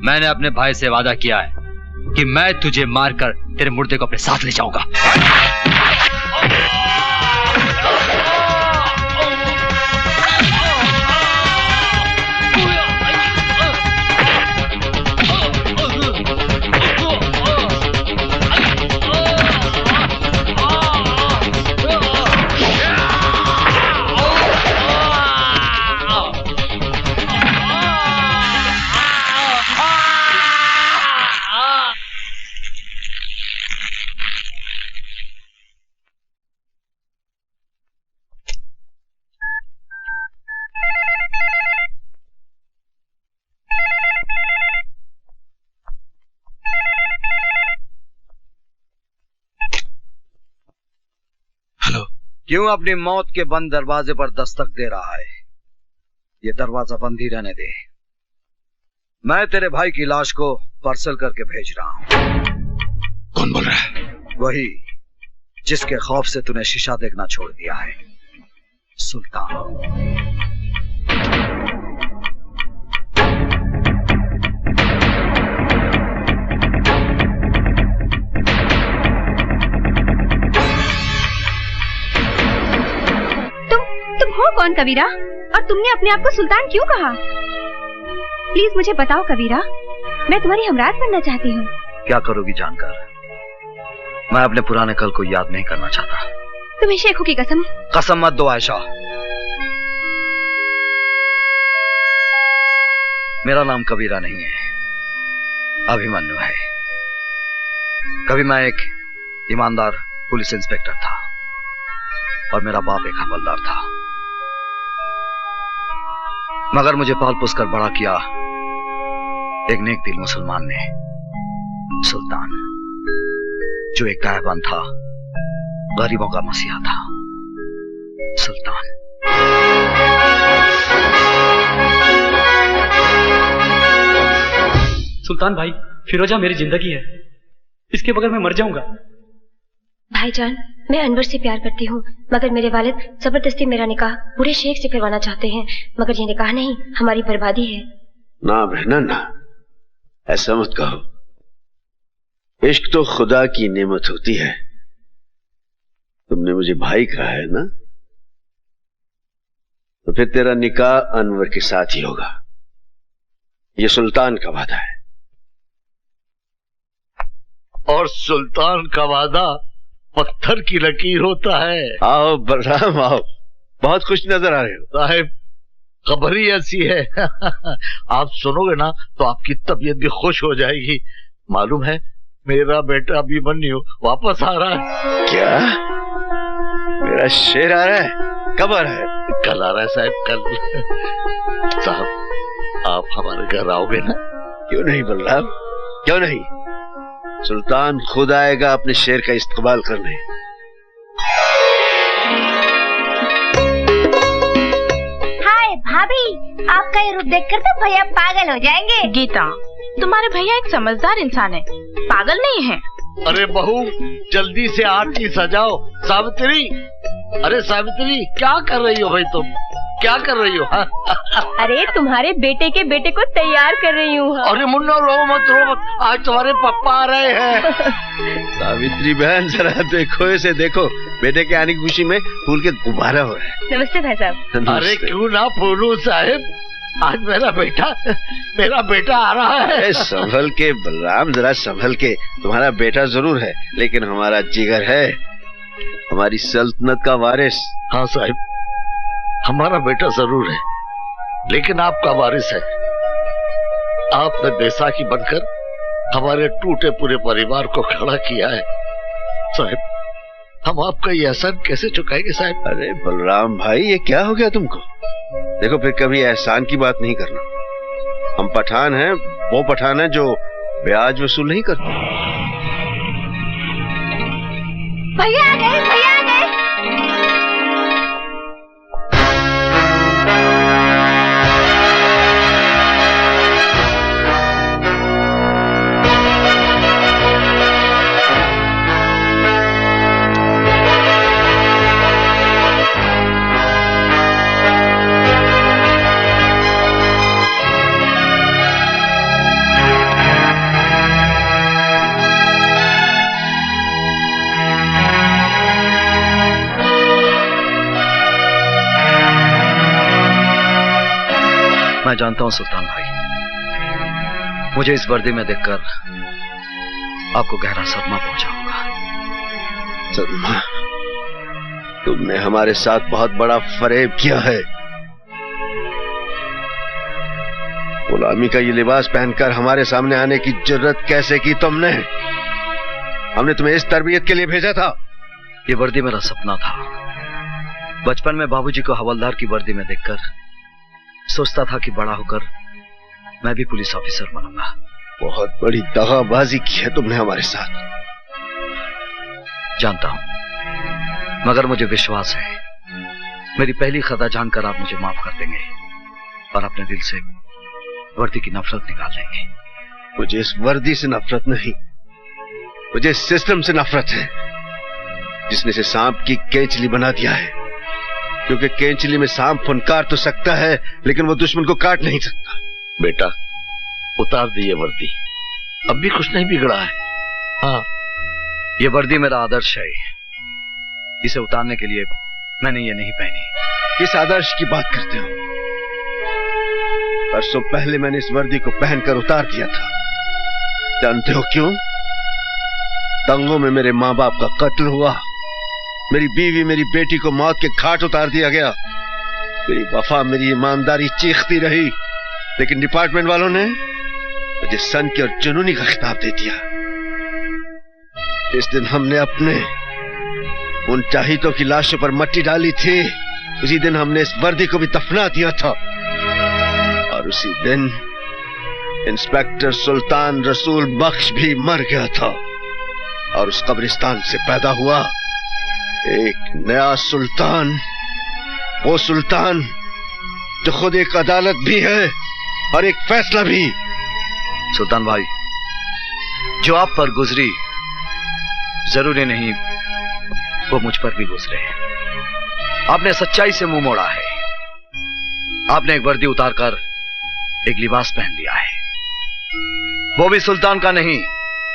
मैंने अपने भाई से वादा किया है कि मैं तुझे मारकर तेरे मुर्दे को अपने साथ ले जाऊंगा। क्यों अपनी मौत के बंद दरवाजे पर दस्तक दे रहा है? ये दरवाजा बंद ही रहने दे। मैं तेरे भाई की लाश को पार्सल करके भेज रहा हूं। कौन बोल रहा है? वही जिसके खौफ से तूने शीशा देखना छोड़ दिया है, सुल्तान। तुम हो कौन कबीरा? और तुमने अपने आप को सुल्तान क्यों कहा? प्लीज मुझे बताओ कबीरा, मैं तुम्हारी हमराज बनना चाहती हूँ। क्या करोगी जानकर? मैं अपने पुराने कल को याद नहीं करना चाहता। तुम्हें शेखों की कसम। कसम मत दो आयशा। मेरा नाम कबीरा नहीं है, अभिमन्यु है। कभी मैं एक ईमानदार पुलिस इंस्पेक्टर था और मेरा बाप एक हवलदार था, मगर मुझे पाल पोस कर बड़ा किया एक नेक दिल मुसलमान ने, सुल्तान, जो एक गायबान था, गरीबों का मसीहा था। सुल्तान। सुल्तान भाई, फिरोजा मेरी जिंदगी है, इसके बगैर मैं मर जाऊंगा। भाईजान, मैं अनवर से प्यार करती हूँ, मगर मेरे वालिद जबरदस्ती मेरा निकाह बूढ़े शेख से करवाना चाहते हैं, मगर ये निकाह नहीं, हमारी बर्बादी है। ना बहना ना, ऐसा मत कहो। इश्क तो खुदा की नेमत होती है। तुमने मुझे भाई कहा है ना, तो फिर तेरा निकाह अनवर के साथ ही होगा। ये सुल्तान का वादा है। और सुल्तान का वादा पत्थर की लकीर होता है। आओ बलराम आओ, बहुत खुश नजर आ रहे हो। साहिब, खबर ही ऐसी है। आप सुनोगे ना तो आपकी तबीयत भी खुश हो जाएगी। मालूम है, मेरा बेटा अभिमन्यु वापस आ रहा है। क्या? मेरा शेर आ रहा है? कब आ रहा है? कल आ रहा है साहब, कल। साहब, आप हमारे घर आओगे ना? क्यों नहीं बलराम, क्यों नहीं। सुल्तान खुद आएगा अपने शेर का इस्तेमाल करने। हाय भाभी, आपका ये रूप देखकर तो भैया पागल हो जाएंगे। गीता, तुम्हारे भैया एक समझदार इंसान है, पागल नहीं है। अरे बहू, जल्दी से आरती सजाओ। सावित्री, अरे सावित्री, क्या कर रही हो भाई तुम? क्या कर रही हो? अरे तुम्हारे बेटे के बेटे को तैयार कर रही हूँ। अरे मुन्ना, रो मत रो मत, आज तुम्हारे पापा आ रहे हैं। सावित्री बहन, जरा देखो इसे, देखो, बेटे के आने की खुशी में फूल के गुब्बारा हो रहा है। नमस्ते भाई साहब। अरे क्यों ना फूलू साहिब, आज मेरा बेटा आ रहा है। संभल के बलराम, जरा संभल के। तुम्हारा बेटा जरूर है, लेकिन हमारा जिगर है, हमारी सल्तनत का वारिस। हाँ साहिब, हमारा बेटा जरूर है, लेकिन आपका वारिस है। आपने बैसाखी बनकर हमारे टूटे पूरे परिवार को खड़ा किया है। साहिब, हम आपका ये एहसान कैसे चुकाएंगे साहिब? अरे बलराम भाई, ये क्या हो गया तुमको? देखो फिर कभी एहसान की बात नहीं करना। हम पठान हैं, वो पठान है जो ब्याज वसूल नहीं करते। भैया आ गए, भैया आ गए। मैं जानता हूं सुल्तान भाई, मुझे इस वर्दी में देखकर आपको गहरा सदमा पहुंचा होगा। सदमा? तुमने हमारे साथ बहुत बड़ा फरेब किया है। गुलामी का ये लिबास पहनकर हमारे सामने आने की जरूरत कैसे की तुमने? हमने तुम्हें इस तरबियत के लिए भेजा था। ये वर्दी मेरा सपना था। बचपन में बाबूजी को हवलदार की वर्दी में देखकर सोचता था कि बड़ा होकर मैं भी पुलिस ऑफिसर बनूंगा। बहुत बड़ी दगाबाजी की है तुमने हमारे साथ। जानता हूं, मगर मुझे विश्वास है मेरी पहली खता जानकर आप मुझे माफ कर देंगे और अपने दिल से वर्दी की नफरत निकाल देंगे। मुझे इस वर्दी से नफरत नहीं, मुझे इस सिस्टम से नफरत है जिसने से सांप की केंचली बना दिया है। क्योंकि केंचली में सांप फुनकार तो सकता है लेकिन वो दुश्मन को काट नहीं सकता। बेटा उतार दी ये वर्दी, अब भी कुछ नहीं बिगड़ा है। हाँ, ये वर्दी मेरा आदर्श है, इसे उतारने के लिए मैंने ये नहीं पहनी। किस आदर्श की बात करते हो? परसों पहले मैंने इस वर्दी को पहनकर उतार दिया था। जानते हो क्यों? दंगों में मेरे माँ बाप का कत्ल हुआ, मेरी बीवी मेरी बेटी को मौत के घाट उतार दिया गया। मेरी वफा मेरी ईमानदारी चीखती रही, लेकिन डिपार्टमेंट वालों ने मुझे सन की और जुनूनी का खिताब दे दिया। इस दिन हमने अपने उन चाहितों की लाशों पर मट्टी डाली थी, उसी दिन हमने इस वर्दी को भी दफना दिया था। और उसी दिन इंस्पेक्टर सुल्तान रसूल बख्श भी मर गया था और उस कब्रिस्तान से पैदा हुआ एक नया सुल्तान, वो सुल्तान जो खुद एक अदालत भी है और एक फैसला भी। सुल्तान भाई, जो आप पर गुजरी जरूरी नहीं वो मुझ पर भी गुजरे। आपने सच्चाई से मुंह मोड़ा है। आपने एक वर्दी उतारकर एक लिबास पहन लिया है, वो भी सुल्तान का नहीं,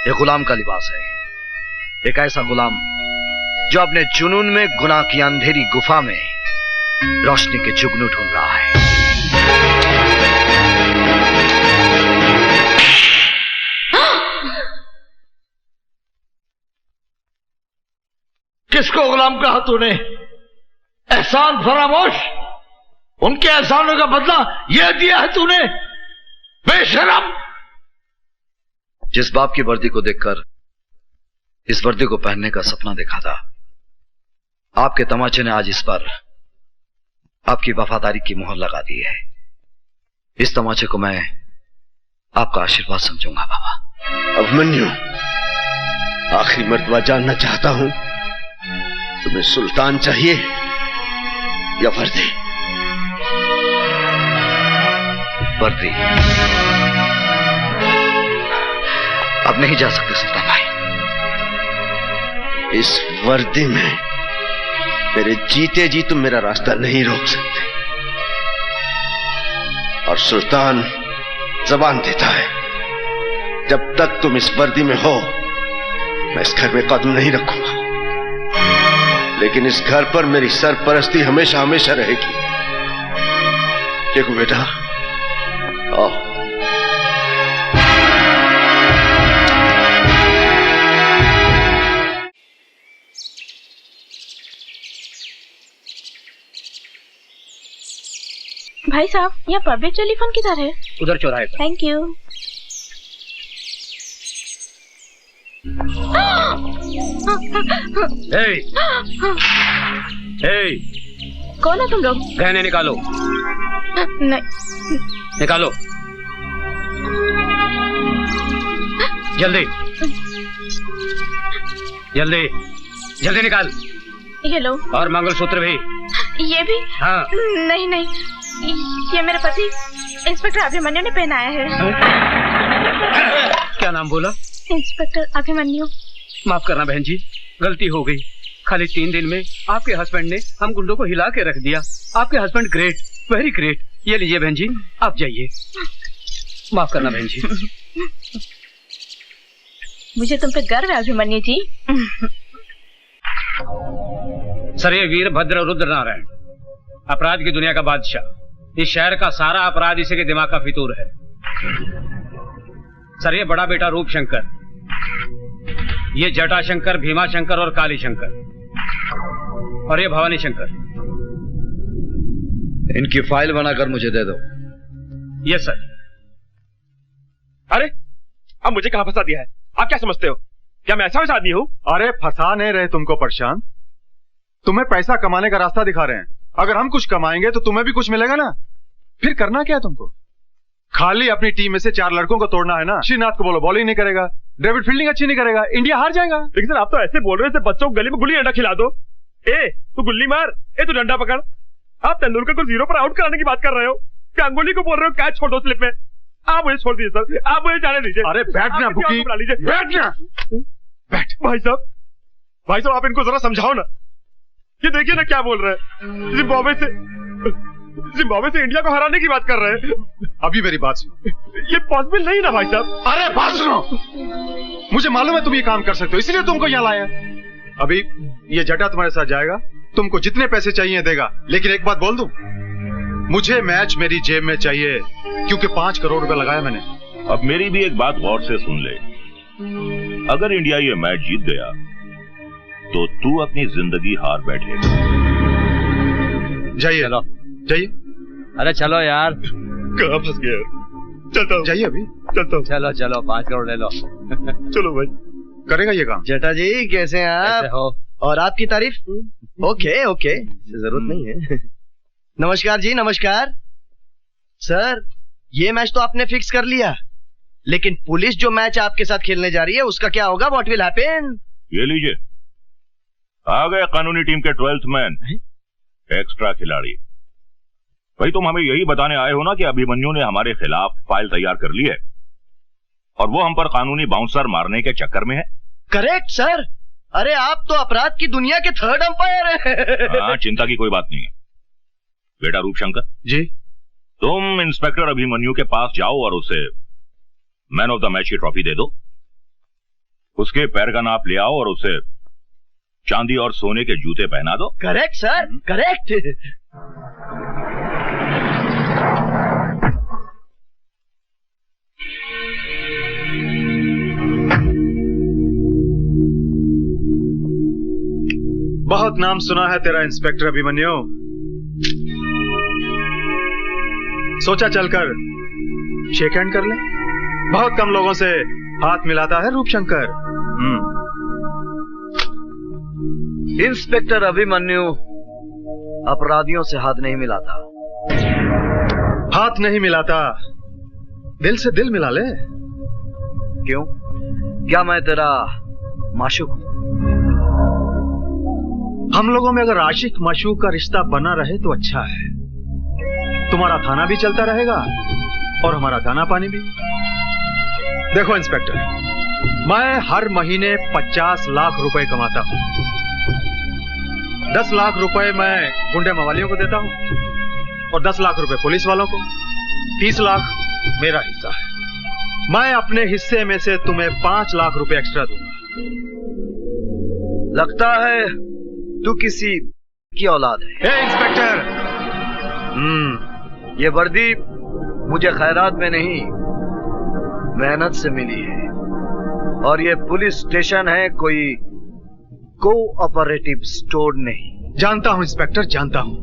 एक गुलाम का लिबास है। एक ऐसा गुलाम जो अपने जुनून में गुनाह की अंधेरी गुफा में रोशनी के जुगनू ढूंढ रहा है। किसको गुलाम कहा तूने? एहसान फरामोश, उनके एहसानों का बदला यह दिया है तूने, बेशरम। जिस बाप की वर्दी को देखकर इस वर्दी को पहनने का सपना देखा था, आपके तमाचे ने आज इस पर आपकी वफादारी की मोहर लगा दी है। इस तमाचे को मैं आपका आशीर्वाद समझूंगा बाबा। अभिमन्यु, आखिरी मर्तबा जानना चाहता हूं, तुम्हें सुल्तान चाहिए या वर्दी? वर्दी। अब नहीं जा सकते सुल्तान भाई। इस वर्दी में मेरे जीते जी तुम मेरा रास्ता नहीं रोक सकते। और सुल्तान जबान देता है, जब तक तुम इस वर्दी में हो मैं इस घर में कदम नहीं रखूंगा। लेकिन इस घर पर मेरी सरपरस्ती हमेशा हमेशा रहेगी। देखो बेटा, आओ। भाई साहब, यहाँ पब्लिक टेलीफोन किधर है? उधर चौराहे पर। Thank you. कौन हो तुम लोग? गहने निकालो। नहीं। निकालो जल्दी जल्दी जल्दी निकाल। ये लो। और मंगलसूत्र भी। ये भी? हाँ। नहीं नहीं, ये मेरे पति इंस्पेक्टर अभिमन्यु ने पहनाया है। क्या नाम बोला? इंस्पेक्टर अभिमन्यु। माफ करना बहन जी, गलती हो गई। खाली 3 दिन में आपके हस्बैंड ने हम गुंडों को हिला के रख दिया। आपके हस्बैंड ग्रेट, वेरी ग्रेट। ये लीजिए बहन जी, आप जाइए। माफ करना बहन जी। मुझे तुम पे गर्व है अभिमन्यु जी। सर, ये वीरभद्र रुद्र नारायण, अपराध की दुनिया का बादशाह। इस शहर का सारा अपराध इसी के दिमाग का फितूर है। सर, ये बड़ा बेटा रूप शंकर, ये जटा शंकर, भीमा शंकर और काली शंकर, और ये भवानी शंकर। इनकी फाइल बनाकर मुझे दे दो। Yes sir. अरे अब मुझे कहां फंसा दिया है? आप क्या समझते हो? क्या मैं ऐसा वैसा आदमी हूं? अरे फंसा नहीं रहे तुमको प्रशांत, तुम्हें पैसा कमाने का रास्ता दिखा रहे हैं। अगर हम कुछ कमाएंगे तो तुम्हें भी कुछ मिलेगा ना। फिर करना क्या है तुमको? खाली अपनी टीम में से 4 लड़कों को तोड़ना है ना। श्रीनाथ को बोलो बॉलिंग नहीं करेगा, डेविड फील्डिंग अच्छी नहीं करेगा, इंडिया हार जाएगा। लेकिन सर, आप तो ऐसे बोल रहे हो जैसे बच्चों को गली में गुल्ली डंडा खिला दो। ए तू गुल्ली मार, ए तू डंडा पकड़। आप तेंदुलकर को 0 पर आउट कराने की बात कर रहे हो। गांगुली को बोल रहे हो कैच छोड़ दो स्लिप में। आप मुझे छोड़ दीजिए सर, आप मुझे जाने दीजिए। अरे बैठना बुकी, बैठना। बैठ। भाई साहब आप इनको जरा समझाओ ना। ये देखिए ना क्या बोल रहे हैं। जिम्बाब्वे से इंडिया को हराने की बात कर रहे हैं। अभी मेरी बात सुनो। ये पॉसिबल नहीं ना भाई साहब। अरे बात सुनो, मुझे मालूम है तुम ये काम कर सकते हो, इसलिए तुमको यहाँ लाया। अभी ये जटा तुम्हारे साथ जाएगा, तुमको जितने पैसे चाहिए देगा। लेकिन एक बात बोल दूं, मुझे मैच मेरी जेब में चाहिए, क्योंकि 5 करोड़ रुपए लगाया मैंने। अब मेरी भी एक बात गौर से सुन ले। अगर इंडिया ये मैच जीत गया तो तू अपनी जिंदगी हार बैठेगा। जाइए जाइए। अरे चलो यार। कहाँ फंस गया? चलता हूँ। जाइए अभी चलता हूँ। चलो 5 करोड़ ले लो। चलो भाई, करेगा ये काम। जटा जी कैसे हैं आप? हो? और आपकी तारीफ? ओके ओके, जरूरत नहीं है। नमस्कार जी, नमस्कार। सर, ये मैच तो आपने फिक्स कर लिया, लेकिन पुलिस जो मैच आपके साथ खेलने जा रही है उसका क्या होगा? What will happen? ये लीजिए, आ गए कानूनी टीम के 12th मैन, एक्स्ट्रा खिलाड़ी। भाई तुम हमें यही बताने आए हो ना कि अभिमन्यु ने हमारे खिलाफ फाइल तैयार कर ली है और वो हम पर कानूनी बाउंसर मारने के चक्कर में है। Correct sir. अरे आप तो अपराध की दुनिया के 3rd अंपायर हैं। हाँ, चिंता की कोई बात नहीं है। बेटा रूपशंकर जी, तुम इंस्पेक्टर अभिमन्यु के पास जाओ और उसे मैन ऑफ द मैच की ट्रॉफी दे दो। उसके पैर का नाप ले आओ और उसे चांदी और सोने के जूते पहना दो। Correct sir, correct. बहुत नाम सुना है तेरा इंस्पेक्टर अभिमन्यु। सोचा चलकर शेक हैंड कर ले। बहुत कम लोगों से हाथ मिलाता है रूपशंकर। इंस्पेक्टर अभिमन्यु अपराधियों से हाथ नहीं मिलाता। हाथ नहीं मिलाता, दिल से दिल मिला ले। क्यों? क्या मैं तेरा माशूक हूं? हम लोगों में अगर आशिक माशूक का रिश्ता बना रहे तो अच्छा है। तुम्हारा थाना भी चलता रहेगा और हमारा दाना पानी भी। देखो इंस्पेक्टर, मैं हर महीने 50 लाख रुपए कमाता हूं। 10 लाख रुपए मैं गुंडे मवालियों को देता हूं और 10 लाख रुपए पुलिस वालों को। 30 लाख मेरा हिस्सा है। मैं अपने हिस्से में से तुम्हें 5 लाख रुपए एक्स्ट्रा दूंगा। लगता है तू किसी की औलाद है। इंस्पेक्टर, ये वर्दी मुझे खैरात में नहीं, मेहनत से मिली है। और ये पुलिस स्टेशन है, कोई कोऑपरेटिव स्टोर नहीं। जानता हूं इंस्पेक्टर, जानता हूं।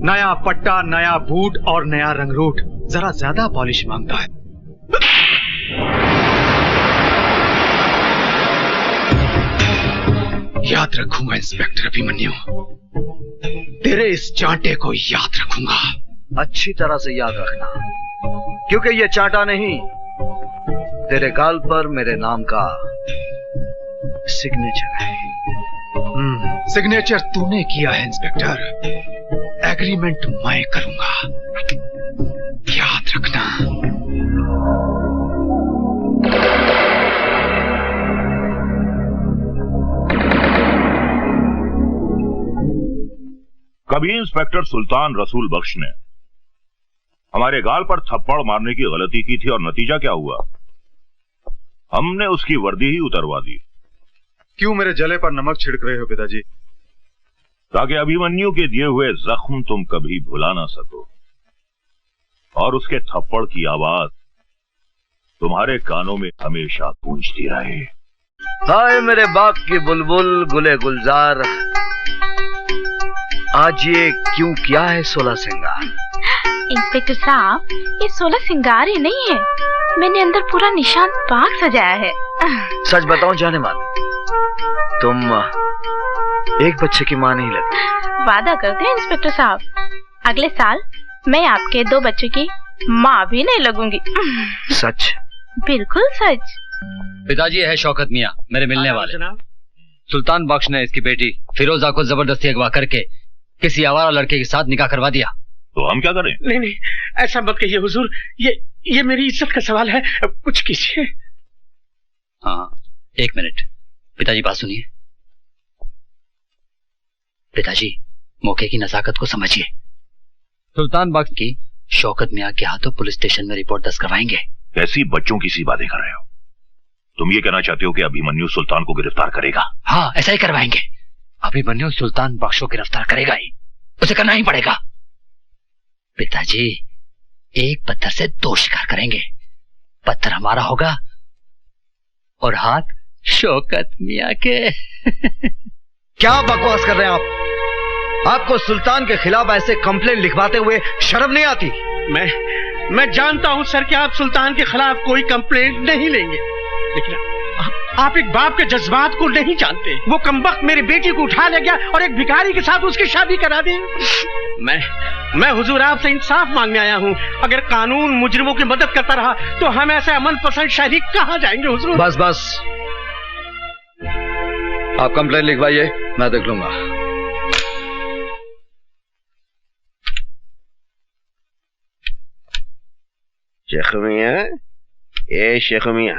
नया पट्टा, नया बूट और नया रंगरूट जरा ज्यादा पॉलिश मांगता है। याद रखूंगा इंस्पेक्टर अभिमन्यु, तेरे इस चांटे को याद रखूंगा। अच्छी तरह से याद रखना, क्योंकि ये चांटा नहीं, तेरे गाल पर मेरे नाम का सिग्नेचर है। सिग्नेचर तूने किया है इंस्पेक्टर, एग्रीमेंट मैं करूंगा, याद रखना। कभी इंस्पेक्टर सुल्तान रसूल बख्श ने हमारे गाल पर थप्पड़ मारने की गलती की थी और नतीजा क्या हुआ? हमने उसकी वर्दी ही उतरवा दी। क्यों मेरे जले पर नमक छिड़क रहे हो पिताजी? ताकि अभिमन्यु के दिए हुए जख्म तुम कभी भुला ना सको और उसके थप्पड़ की आवाज तुम्हारे कानों में हमेशा गूंजती रहे। हाय मेरे बाग की बुलबुल गुले गुलजार, आज ये क्यों किया है 16 सिंगार? इंस्पेक्टर साहब, ये 16 सिंगार ही नहीं है, मैंने अंदर पूरा निशान बाग सजाया है। सच बताऊं जाने मान, तुम एक बच्चे की मां नहीं लगती। वादा करते हैं इंस्पेक्टर साहब, अगले साल मैं आपके 2 बच्चों की माँ भी नहीं लगूंगी। सच? बिल्कुल सच। पिताजी है शौकत मियाँ, मेरे मिलने वाले। सुल्तान बख्श ने इसकी बेटी फिरोजा को जबरदस्ती अगवा करके किसी आवारा लड़के के साथ निकाह करवा दिया। तो हम क्या करें? नहीं नहीं, ऐसा मत कहिए हुजूर, ये मेरी इज्जत का सवाल है, कुछ कीजिए। हाँ, 1 मिनट, पिताजी बात सुनिए। पिताजी, मौके की नजाकत को समझिए। सुल्तान बख्श की शौकत मियाँ के हाथों पुलिस स्टेशन में रिपोर्ट दर्ज करवाएंगे। कैसी बच्चों की सी बातें कर रहे हो? तुम ये कहना चाहते हो कि अभिमन्यु सुल्तान को गिरफ्तार करेगा? हाँ, ऐसा ही करवाएंगे। अभिमन्यु सुल्तान बख्श को गिरफ्तार करेगा ही, उसे करना ही पड़ेगा। पिताजी, एक पत्थर से 2 शिकार करेंगे। पत्थर हमारा होगा और हाथ शौकत मियाँ के। क्या बकवास कर रहे हैं आप? आपको सुल्तान के खिलाफ ऐसे कंप्लेंट लिखवाते हुए शर्म नहीं आती? मैं जानता हूं सर कि आप सुल्तान के खिलाफ कोई कंप्लेंट नहीं लेंगे, लेकिन आप एक बाप के जज्बात को नहीं जानते। वो कमबख्त मेरी बेटी को उठा ले गया और एक भिखारी के साथ उसकी शादी करा दी। मैं हुजूर आपसे इंसाफ मांगने आया हूँ। अगर कानून मुजरिमों की मदद करता रहा तो हम ऐसे अमन पसंद शहरी कहाँ जाएंगे हुजूर? बस आप कंप्लेंट लिखवाइए, मैं देख लूंगा। शेख मियां, ए शेख मियां,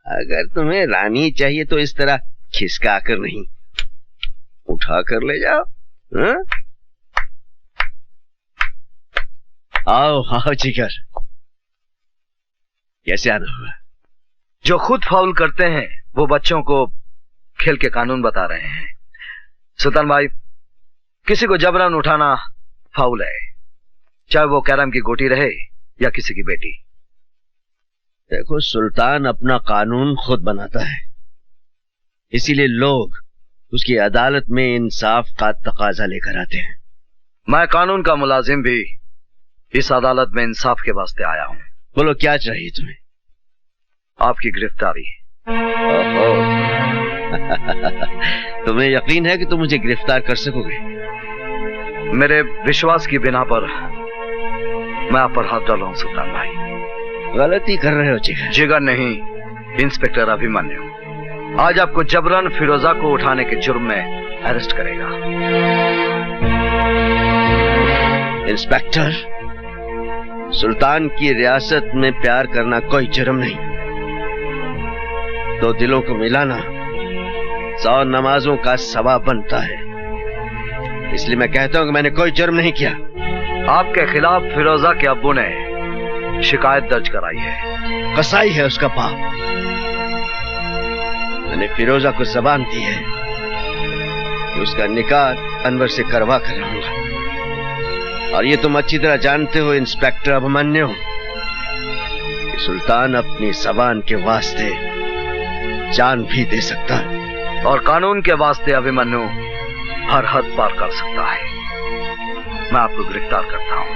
अगर तुम्हें रानी चाहिए तो इस तरह खिसका कर नहीं, उठा कर ले जाओ। हा? आओ जिगर, कैसे आना हुआ? जो खुद फाउल करते हैं वो बच्चों को खेल के कानून बता रहे हैं। सुल्तान भाई, किसी को जबरन उठाना फाउल है, चाहे वो कैरम की गोटी रहे या किसी की बेटी। देखो, सुल्तान अपना कानून खुद बनाता है, इसीलिए लोग उसकी अदालत में इंसाफ का तकाजा लेकर आते हैं। मैं कानून का मुलाजिम भी इस अदालत में इंसाफ के वास्ते आया हूं। बोलो, क्या चाहिए तुम्हें? आपकी गिरफ्तारी। तुम्हें यकीन है कि तुम मुझे गिरफ्तार कर सकोगे? मेरे विश्वास की बिना पर मैं आप पर हाथ डाला हूं सुल्तान भाई। गलती कर रहे हो जिगर। जिगर नहीं, इंस्पेक्टर अभिमन्यु आज आपको जबरन फिरोजा को उठाने के जुर्म में अरेस्ट करेगा। इंस्पेक्टर, सुल्तान की रियासत में प्यार करना कोई जुर्म नहीं। 2 दिलों को मिलाना 100 नमाजों का सवाब बनता है। इसलिए मैं कहता हूं कि मैंने कोई जुर्म नहीं किया। आपके खिलाफ फिरोजा के अब्बू ने शिकायत दर्ज कराई है। कसाई है उसका बाप। मैंने फिरोजा को जबान दी है कि उसका निकाह अनवर से करवा कर रहूंगा। और ये तुम अच्छी तरह जानते हो इंस्पेक्टर अभिमन्यु कि सुल्तान अपनी जबान के वास्ते जान भी दे सकता है और कानून के वास्ते अभिमन्यु हर हद पार कर सकता है। मैं आपको गिरफ्तार करता हूं।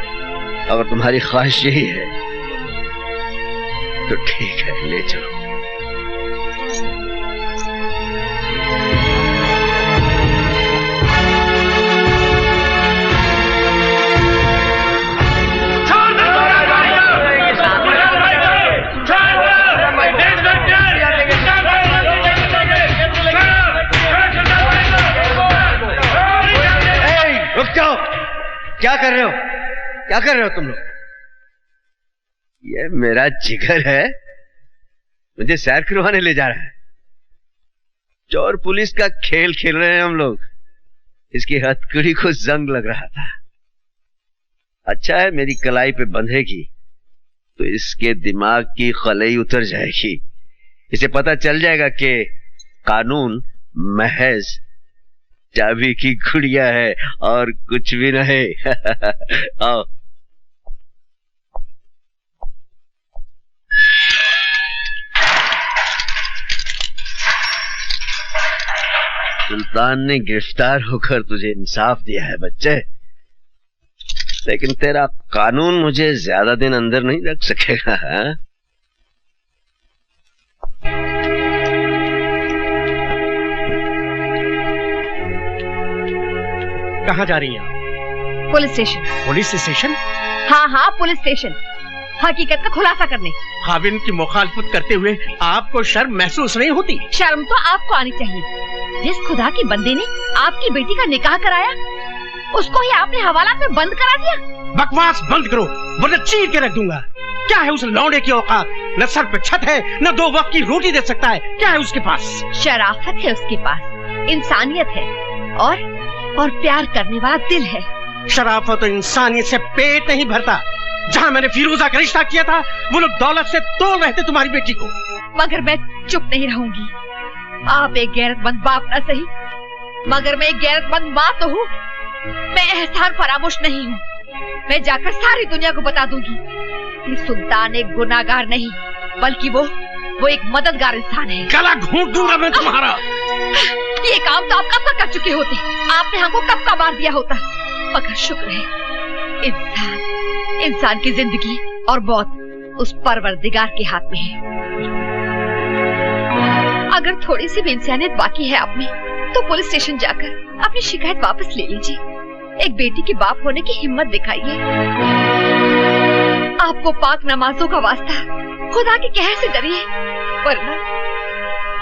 अगर तुम्हारी ख्वाहिश यही है तो ठीक है, ले चलो। क्या कर रहे हो? क्या कर रहे हो तुम लोग? ये मेरा जिगर है, मुझे सैर करवाने ले जा रहा है। चोर पुलिस का खेल खेल रहे हैं हम लोग। इसकी हथकड़ी को जंग लग रहा था। अच्छा है मेरी कलाई पे बंधेगी तो इसके दिमाग की खलई उतर जाएगी। इसे पता चल जाएगा कि कानून महज चाबी की गुड़िया है और कुछ भी नहीं। आओ। सुल्तान ने गिरफ्तार होकर तुझे इंसाफ दिया है बच्चे, लेकिन तेरा कानून मुझे ज्यादा दिन अंदर नहीं रख सकेगा। हाँ? कहाँ जा रही हैं? Police station. Police station? हाँ हाँ पुलिस स्टेशन, हकीकत का खुलासा करने। खाविन की मुखालफत करते हुए आपको शर्म महसूस नहीं होती? शर्म तो आपको आनी चाहिए। जिस खुदा की बंदे ने आपकी बेटी का निकाह कराया, उसको ही आपने हवालात में बंद करा दिया। बकवास बंद करो वरना चीर के रख दूंगा। क्या है उस लौंडे की औकात? न सर पे छत है, न 2 वक्त की रोटी दे सकता है। क्या है उसके पास? शराफत है उसके पास, इंसानियत है और प्यार करने वाला दिल है। शराफत और इंसानियत से पेट नहीं भरता। जहाँ मैंने फिरोजा का रिश्ता किया था वो लोग दौलत से तोड़ रहे थे तुम्हारी बेटी को। मगर मैं चुप नहीं रहूंगी। आप एक गैरतमंद बाप न सही, मगर मैं एक गैरतमंद माँ तो हूँ। मैं एहसान फरामोश नहीं हूँ। मैं जाकर सारी दुनिया को बता दूंगी कि सुल्तान एक गुनाहगार नहीं, बल्कि वो एक मददगार इंसान है। गला घूंट दूंगा मैं तुम्हारा। ये काम तो आप कब कर चुके होते, आपने हमको कब का मार दिया होता। मगर शुक्र है इंसान की जिंदगी और मौत उस परवरदिगार के हाथ में है। अगर थोड़ी सी भी इंसानियत बाकी है आप में, तो पुलिस स्टेशन जाकर अपनी शिकायत वापस ले लीजिए। एक बेटी के बाप होने की हिम्मत दिखाइए। आपको पाक नमाजों का वास्ता, खुदा के कहर से डरिए,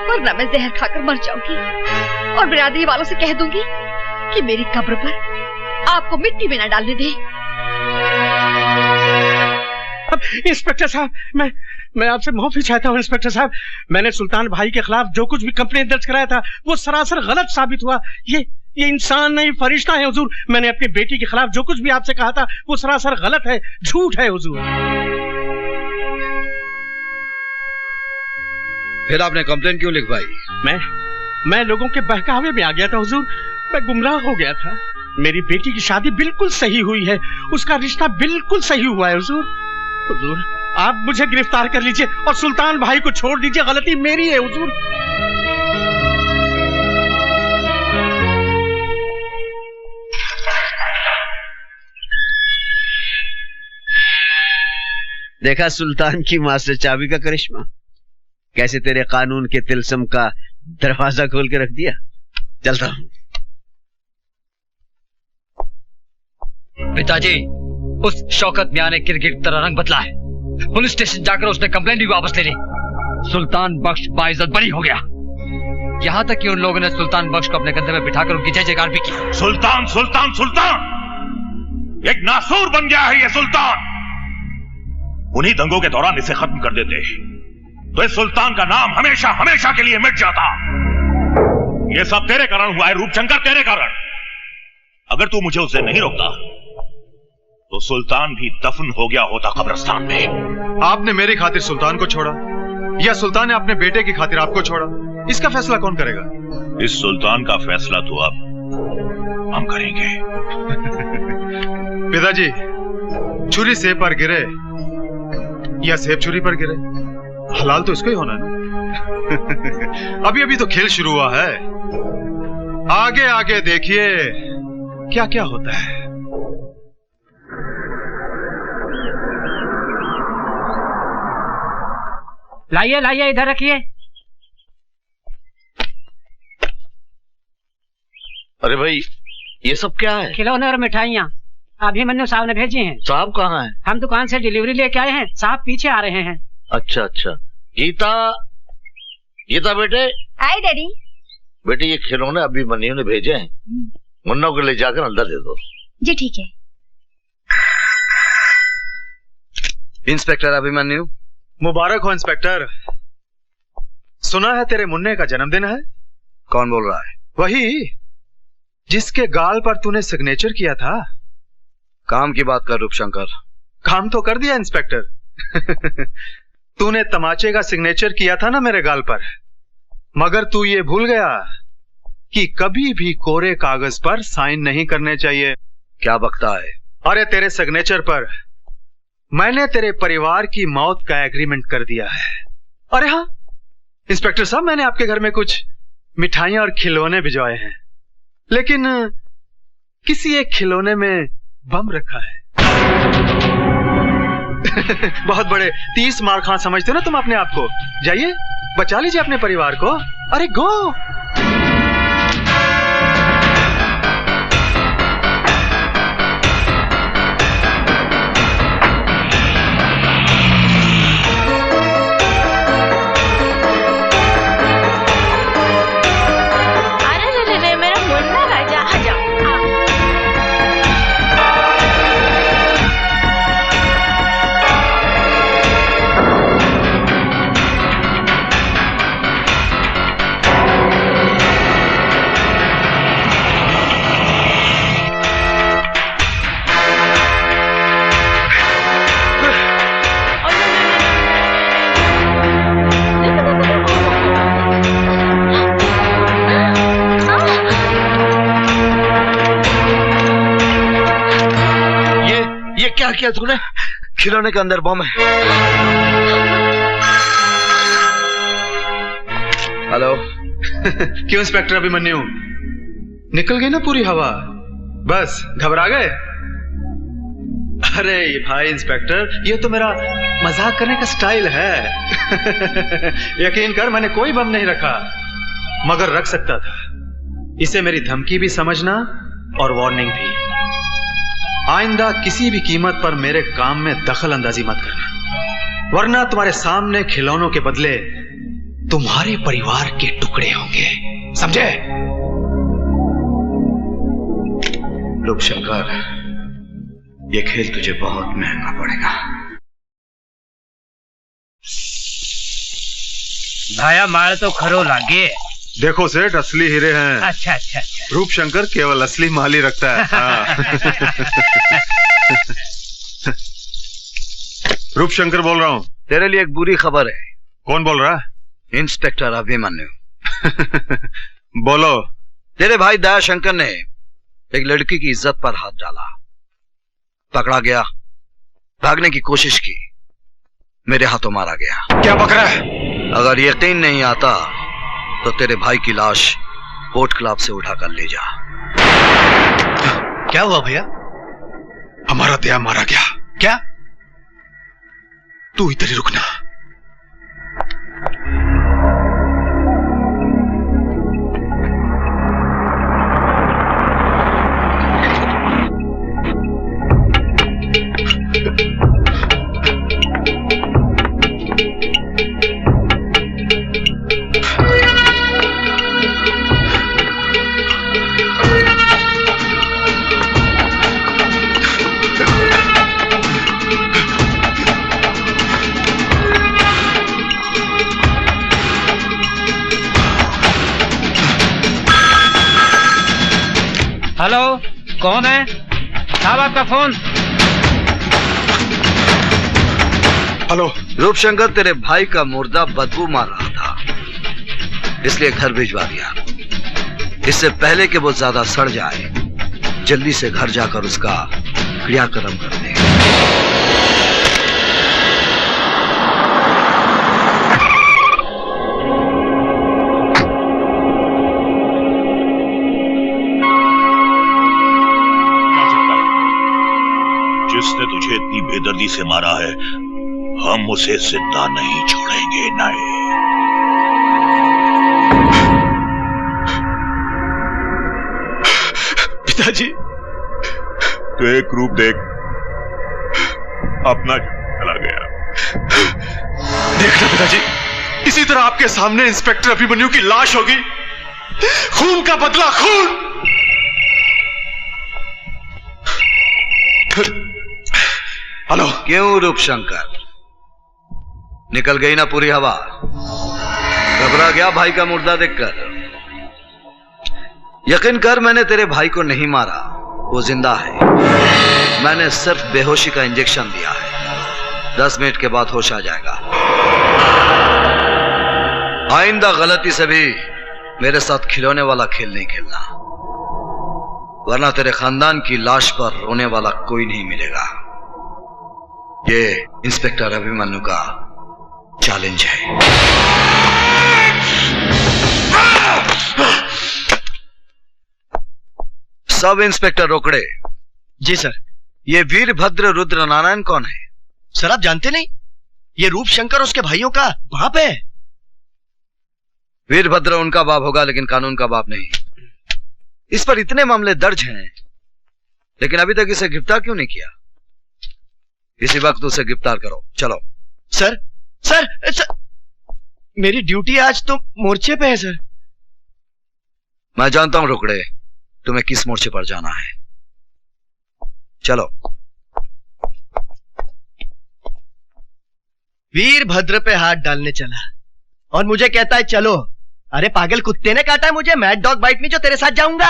वरना मैं जहर खाकर मर जाऊंगी और बिरादरी वालों से कह दूंगी कि मेरी कब्र पर आपको मिट्टी में न डालने दे। इंस्पेक्टर साहब, मैं आपसे माफी चाहता हूँ। इंस्पेक्टर साहब, मैंने सुल्तान भाई के खिलाफ जो कुछ भी कंप्लेंट दर्ज कराया था वो सरासर गलत साबित हुआ। ये इंसान नहीं फरिश्ता है हुजूर। मैंने अपनी बेटी के खिलाफ जो कुछ भी आपसे कहा था वो सरासर गलत है, झूठ है हुजूर। फिर आपने कंप्लेंट क्यों लिखवाई? मैं लोगों के बहकावे में आ गया था हुजूर। मैं गुमराह हो गया था। मेरी बेटी की शादी बिल्कुल सही हुई है, उसका रिश्ता बिल्कुल सही हुआ है हुजूर। हुजूर आप मुझे गिरफ्तार कर लीजिए और सुल्तान भाई को छोड़ दीजिए। गलती मेरी है हुजूर। देखा सुल्तान की मां से चाबी का करिश्मा, कैसे तेरे कानून के तिलस्म का दरवाजा खोल के रख दिया। चलता हूं। पिताजी, उस शौकत मियां ने किरकिर तरह रंग बदला है। पुलिस स्टेशन जाकर उसने कंप्लेंट भी वापस ले ली। सुल्तान बख्श बाइज्जत बरी हो गया। यहाँ तक कि उन लोगों ने सुल्तान बख्श को अपने कंधे में बिठाकर उनकी जय जयकार भी की। सुल्तान सुल्तान सुल्तान एक नासूर बन गया है ये सुल्तान। उन्हीं दंगों के दौरान इसे खत्म कर देते तो इस सुल्तान का नाम हमेशा हमेशा के लिए मिट जाता। ये सब तेरे कारण हुआ है रूपशंकर, तेरे कारण। अगर तू मुझे उससे नहीं रोकता तो सुल्तान भी दफन हो गया होता कब्रिस्तान में। आपने मेरी खातिर सुल्तान को छोड़ा या सुल्तान ने अपने बेटे की खातिर आपको छोड़ा, इसका फैसला कौन करेगा? इस सुल्तान का फैसला तो अब हम करेंगे। पिताजी, छुरी सेब पर गिरे या सेब छुरी पर गिरे, हलाल तो इसको ही होना है। अभी अभी तो खेल शुरू हुआ है, आगे आगे देखिए क्या क्या होता है। लाइए लाइए, इधर रखिए। अरे भाई, ये सब क्या है? खिलौने और मिठाइयाँ अभिमन्यु साहब ने भेजी हैं। साहब कहाँ हैं? हम दुकान से डिलीवरी लेके आए हैं, साहब पीछे आ रहे हैं। अच्छा अच्छा। गीता, गीता बेटे। हाय डैडी। बेटे, ये खिलौने अभिमन्यु ने भेजे हैं, मुन्ना को ले जाकर अंदर दे दो। जी ठीक है। इंस्पेक्टर अभिमन्यु। मुबारक हो इंस्पेक्टर। सुना है तेरे मुन्ने का जन्मदिन है। कौन बोल रहा है? वही जिसके गाल पर तूने सिग्नेचर किया था। काम की बात कर रूपशंकर। काम तो कर दिया इंस्पेक्टर। तूने तमाचे का सिग्नेचर किया था ना मेरे गाल पर, मगर तू ये भूल गया कि कभी भी कोरे कागज पर साइन नहीं करने चाहिए। क्या बकता है? अरे तेरे सिग्नेचर पर मैंने तेरे परिवार की मौत का एग्रीमेंट कर दिया है। अरे हाँ इंस्पेक्टर साहब, मैंने आपके घर में कुछ मिठाइयां और खिलौने भिजवाए हैं, लेकिन किसी एक खिलौने में बम रखा है। बहुत बड़े 30 मार खां समझते हो ना तुम अपने आप को। जाइए बचा लीजिए अपने परिवार को। अरे गो। अरे मेरा मुन्ना राजा, आ जाओ। ये क्या किया तूने? खिलौने के अंदर बम है। हेलो। क्यों इंस्पेक्टर अभिमन्यु, निकल गई ना पूरी हवा? बस घबरा गए? अरे भाई इंस्पेक्टर, ये तो मेरा मजाक करने का स्टाइल है। यकीन कर मैंने कोई बम नहीं रखा, मगर रख सकता था। इसे मेरी धमकी भी समझना और वार्निंग भी। आइंदा किसी भी कीमत पर मेरे काम में दखल अंदाजी मत करना, वरना तुम्हारे सामने खिलौनों के बदले तुम्हारे परिवार के टुकड़े होंगे, समझे? रूपशंकर, ये खेल तुझे बहुत महंगा पड़ेगा। भाया माल तो खरो लागे। देखो सेठ, असली हीरे हैं। अच्छा अच्छा अच्छा। रूपशंकर केवल असली माल ही रखता है। हाँ। रूपशंकर बोल रहा हूँ। तेरे लिए एक बुरी खबर है। कौन बोल रहा है? इंस्पेक्टर अभिमन्यु। बोलो। तेरे भाई दयाशंकर ने एक लड़की की इज्जत पर हाथ डाला, पकड़ा गया, भागने की कोशिश की, मेरे हाथों मारा गया। क्या बक रहा है? अगर यकीन नहीं आता तो तेरे भाई की लाश कोर्ट क्लब से उठाकर ले जा। क्या हुआ भैया? हमारा दया मारा गया क्या? तू इधर ही रुकना। हेलो, कौन है? साहब आपका फोन। हेलो। रूपशंकर, तेरे भाई का मुर्दा बदबू मार रहा था, इसलिए घर भिजवा दिया। इससे पहले कि वो ज्यादा सड़ जाए, जल्दी से घर जाकर उसका क्रियाक्रम कर दे। जिसने तुझे इतनी बेदर्दी से मारा है, हम उसे जिंदा नहीं छोड़ेंगे। नहीं। पिताजी, तो एक रूप देख, अपना चला गया। देखना पिताजी, इसी तरह आपके सामने इंस्पेक्टर अभिमन्यु की लाश होगी। खून का बदला खून। हेलो। क्यों रूपशंकर, निकल गई ना पूरी हवा? घबरा गया भाई का मुर्दा देखकर? यकीन कर, मैंने तेरे भाई को नहीं मारा, वो जिंदा है। मैंने सिर्फ बेहोशी का इंजेक्शन दिया है। 10 मिनट के बाद होश आ जाएगा। आइंदा गलती से भी मेरे साथ खिलौने वाला खेल नहीं खेलना, वरना तेरे खानदान की लाश पर रोने वाला कोई नहीं मिलेगा। ये इंस्पेक्टर अभिमन्यु का चैलेंज है। सब इंस्पेक्टर रोकड़े। जी सर। ये वीरभद्र रुद्र नारायण कौन है? सर आप जानते नहीं? ये रूप शंकर उसके भाइयों का बाप है। वीरभद्र उनका बाप होगा, लेकिन कानून का बाप नहीं। इस पर इतने मामले दर्ज हैं, लेकिन अभी तक इसे गिरफ्तार क्यों नहीं किया? इसी वक्त उसे गिरफ्तार करो। चलो। सर सर, सर मेरी ड्यूटी आज तो मोर्चे पे है सर। मैं जानता हूं रोकड़े, तुम्हें किस मोर्चे पर जाना है। चलो। वीरभद्र पे हाथ डालने चला और मुझे कहता है चलो। अरे पागल कुत्ते ने काटा है मुझे, मैड डॉग बाइट में, जो तेरे साथ जाऊंगा।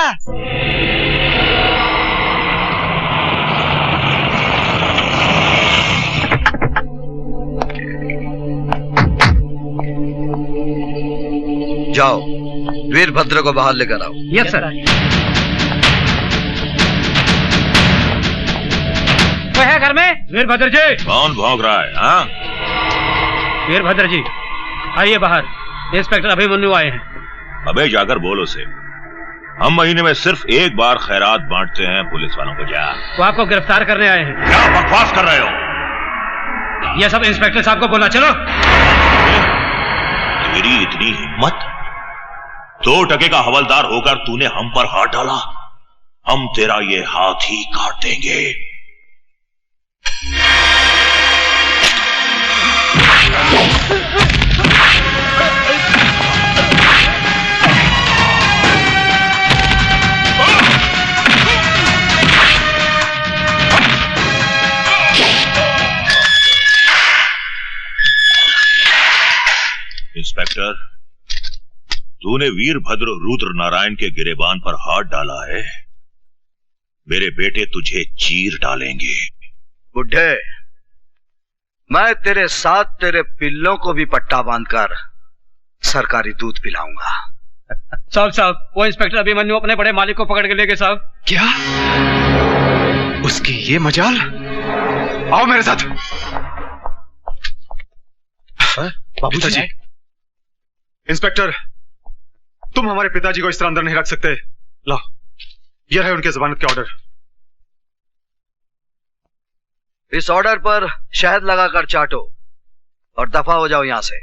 जाओ, वीरभद्र को बाहर लेकर आओ। Yes sir. कोई है घर में? वीरभद्र जी। कौन भौंक रहा है? हाँ, वीरभद्र जी आइए बाहर, इंस्पेक्टर अभिमन्यु आए हैं। अबे जाकर बोल उसे, हम महीने में सिर्फ एक बार खैरात बांटते हैं पुलिस वालों को। जा। वो आपको गिरफ्तार करने आए हैं। क्या बकवास कर रहे हो? ये सब इंस्पेक्टर साहब को बोला। चलो। तेरी इतनी हिम्मत? 2 टके का हवलदार होकर तूने हम पर हाथ डाला? हम तेरा ये हाथ ही काट देंगे। इंस्पेक्टर, तूने वीरभद्र रुद्र नारायण के गिरेबान पर हाथ डाला है। मेरे बेटे तुझे चीर डालेंगे। बुढ़े, मैं तेरे साथ तेरे पिल्लों को भी पट्टा बांधकर सरकारी दूध पिलाऊंगा। साहब, वो इंस्पेक्टर अभिमन्यु अपने बड़े मालिक को पकड़ के ले गए साहब। क्या? उसकी ये मजाल? आओ मेरे साथ। पिताजी। इंस्पेक्टर, तुम हमारे पिताजी को इस तरह अंदर नहीं रख सकते। लो, ये रहे उनके जमानत के ऑर्डर। इस ऑर्डर पर शहद लगाकर चाटो और दफा हो जाओ यहां से।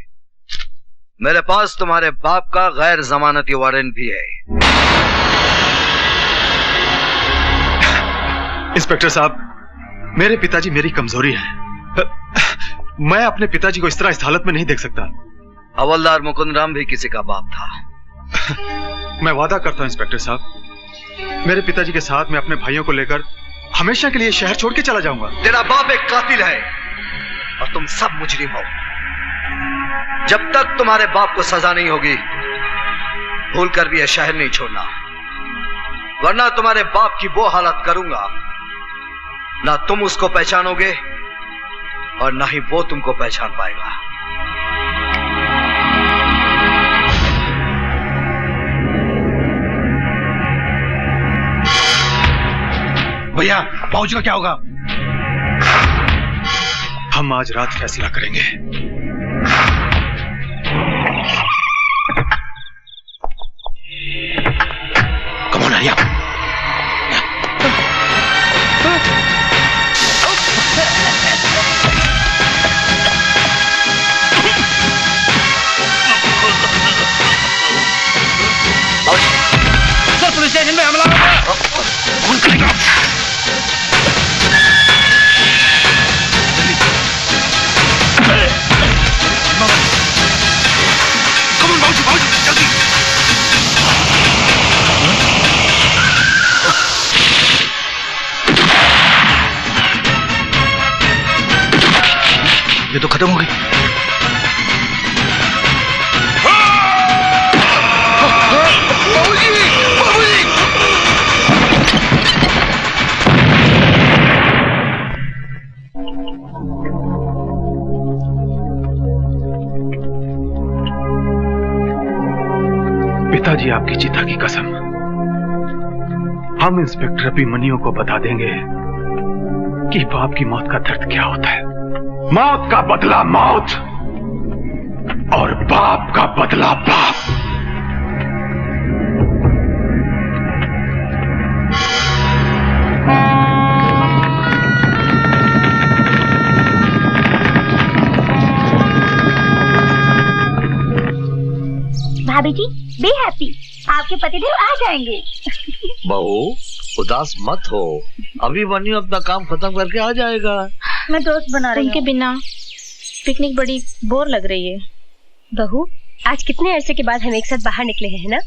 मेरे पास तुम्हारे बाप का गैर जमानती वारंट भी है। इंस्पेक्टर साहब, मेरे पिताजी मेरी कमजोरी है। मैं अपने पिताजी को इस तरह इस हालत में नहीं देख सकता। हवलदार मुकुंद राम भी किसी का बाप था। मैं वादा करता हूं इंस्पेक्टर साहब, मेरे पिताजी के साथ मैं अपने भाइयों को लेकर हमेशा के लिए शहर छोड़ के चला जाऊंगा। तेरा बाप एक कातिल है और तुम सब मुजरिम हो। जब तक तुम्हारे बाप को सजा नहीं होगी, भूल कर भी यह शहर नहीं छोड़ना, वरना तुम्हारे बाप की वो हालत करूंगा, ना तुम उसको पहचानोगे और ना ही वो तुमको पहचान पाएगा। भैया, बाबूजी का क्या होगा? हम आज रात फैसला करेंगे। Come on Arya. Sir, police station में हमला हो गया। कौन करेगा? ये तो खत्म हो गई। पिताजी, आपकी चिता की कसम, हम इंस्पेक्टर अभिमन्यु को बता देंगे कि बाप की मौत का दर्द क्या होता है। मौत का बदला मौत और बाप का बदला बाप। भाभी जी बी हैप्पी, आपके पतिदेव आ जाएंगे। बहू उदास मत हो, अभिमन्यु अपना काम खत्म करके आ जाएगा। मैं दोस्त बना रही हूँ। उनके बिना पिकनिक बड़ी बोर लग रही है। बहू, आज कितने अरसे के बाद हम एक साथ बाहर निकले हैं ना?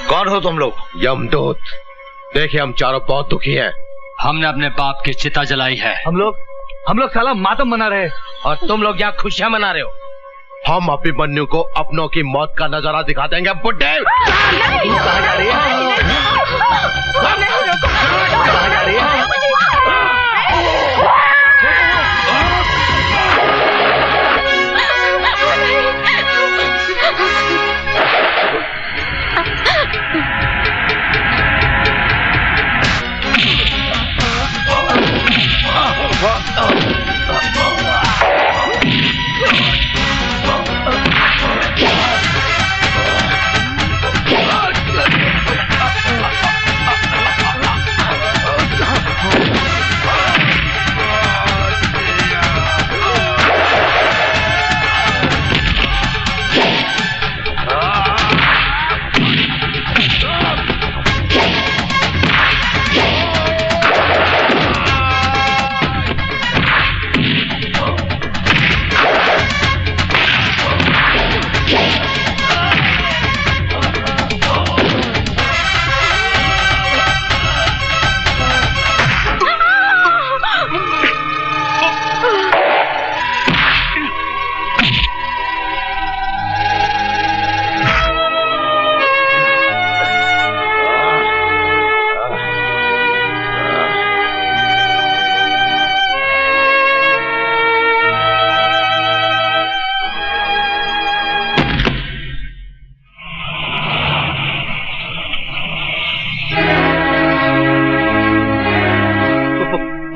कौन हो तुम लोग? यमदूत। देखिए हम चारों बहुत दुखी हैं। हमने अपने बाप की चिता जलाई है। हम लोग साला मातम मना रहे हैं और तुम लोग यहाँ खुशियां मना रहे हो। हम अभिमन्यु को अपनों की मौत का नजारा दिखा देंगे। बुड्ढे कहाँ जा रही है? कहाँ जा रही है?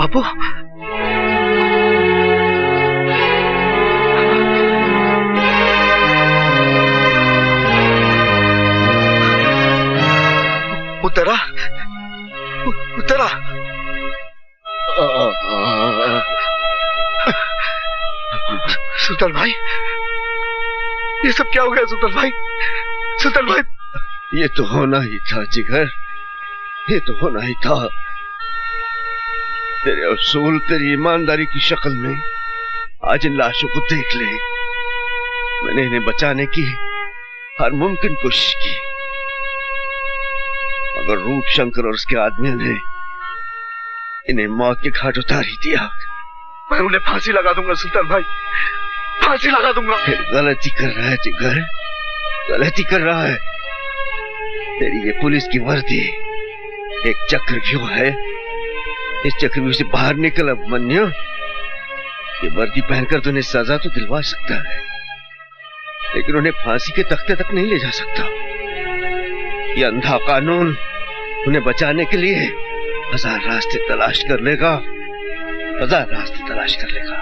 बापू, उतरा उतरा। सुल्तान भाई, ये सब क्या हो गया? सुल्तान भाई, सुल्तान भाई। ये तो होना ही था जिगर, ये तो होना ही था। तेरे असूल, तेरी ईमानदारी की शक्ल में आज इन लाशों को देख ले। मैंने इन्हें बचाने की हर मुमकिन कोशिश की, मगर रूप शंकर और उसके आदमियों ने इन्हें मौत के घाट उतार ही दिया। मैं उन्हें फांसी लगा दूंगा सुल्तान भाई, फांसी लगा दूंगा। फिर गलती कर रहा है जिगर, गलती कर रहा है। तेरी ये पुलिस की वर्दी एक चक्रव्यूह है। इस चक्रव्यूह से बाहर निकल अभिमन्यु। ये वर्दी पहनकर तो उन्हें सजा तो दिलवा सकता है, लेकिन उन्हें फांसी के तख्ते तक नहीं ले जा सकता। ये अंधा कानून उन्हें बचाने के लिए हजार रास्ते तलाश कर लेगा, हजार रास्ते तलाश कर लेगा।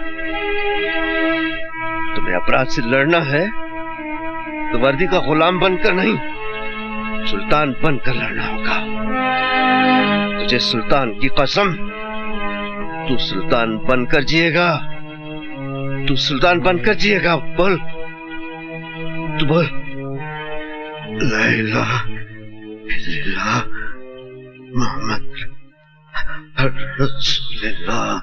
तुम्हें अपराध से लड़ना है तो वर्दी का गुलाम बनकर नहीं, सुल्तान बनकर लड़ना होगा। तुझे सुल्तान की कसम, तू सुल्तान बनकर जिएगा, तू सुल्तान बनकर जिएगा। बोल, तू बोल, ला इलाहा इल्लल्लाह मोहम्मद रसूलुल्लाह।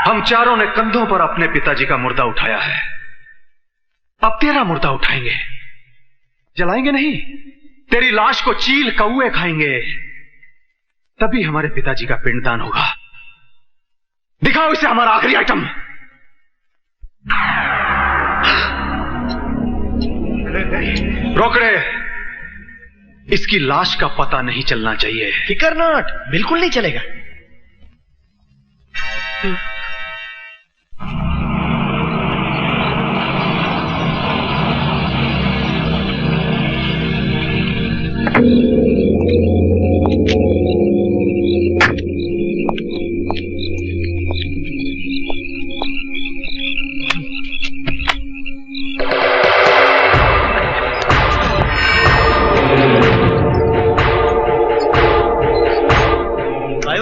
हम चारों ने कंधों पर अपने पिताजी का मुर्दा उठाया है, अब तेरा मुर्दा उठाएंगे। जलाएंगे नहीं, तेरी लाश को चील कौए खाएंगे, तभी हमारे पिताजी का पिंडदान होगा। दिखाओ इसे हमारा आखिरी आइटम। रोकड़े, इसकी लाश का पता नहीं चलना चाहिए। फिकर नॉट, बिल्कुल नहीं चलेगा।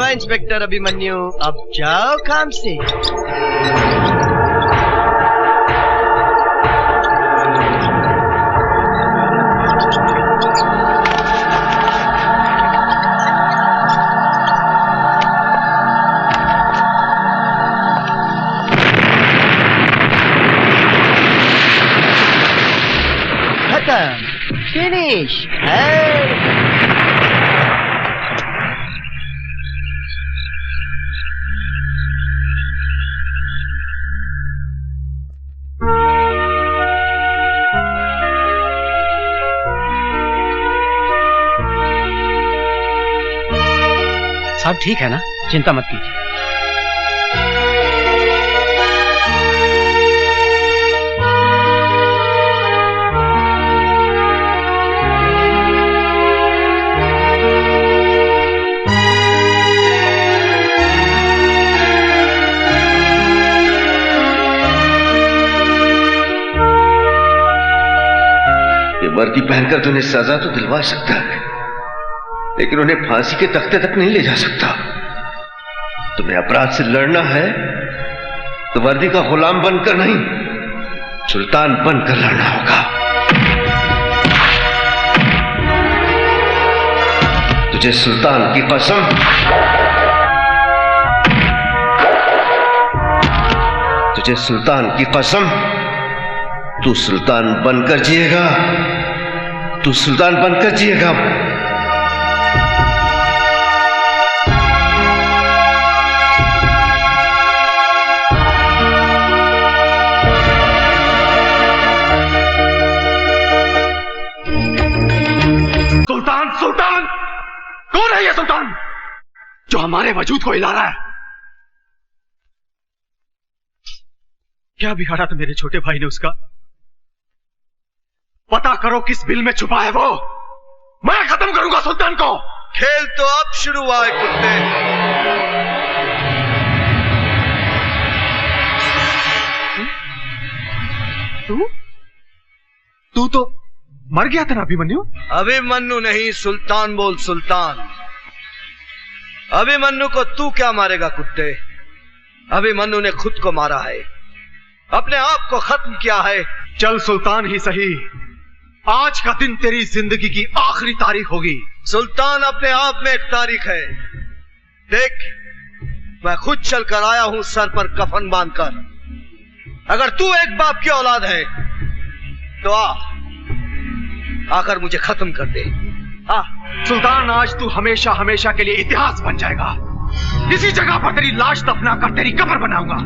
इंस्पेक्टर अभिमन्यु, अब जाओ काम से। खत्म, फिनिश। सब ठीक है ना, चिंता मत कीजिए। ये वर्दी पहनकर तुम्हें सजा तो दिलवा सकता है, लेकिन उन्हें फांसी के तख्ते तक नहीं ले जा सकता। तुम्हें अपराध से लड़ना है तो वर्दी का गुलाम बनकर नहीं, सुल्तान बनकर लड़ना होगा। तुझे सुल्तान की कसम, तुझे सुल्तान की कसम, तू सुल्तान बनकर जिएगा, तू सुल्तान बनकर जिएगा। सुल्तान, सुल्तान कौन है ये सुल्तान जो हमारे वजूद को हिला रहा है? क्या बिगाड़ा था मेरे छोटे भाई ने उसका? पता करो किस बिल में छुपा है वो। मैं खत्म करूंगा सुल्तान को। खेल तो अब शुरू हुआ है कुत्ते। तू तो मर गया था ना अभिमन्यु? अभिमन्यु नहीं, सुल्तान बोल, सुल्तान। अभिमन्यु को तू क्या मारेगा कुत्ते? अभिमन्यु ने खुद को मारा है, अपने आप को खत्म किया है। चल सुल्तान ही सही, आज का दिन तेरी जिंदगी की आखिरी तारीख होगी। सुल्तान अपने आप में एक तारीख है। देख, मैं खुद चलकर आया हूं सर पर कफन बांधकर। अगर तू एक बाप की औलाद है तो आकर मुझे खत्म कर दे। सुल्तान, आज तू हमेशा हमेशा के लिए इतिहास बन जाएगा। इसी जगह पर तेरी लाश दफना कर तेरी कब्र बनाऊंगा।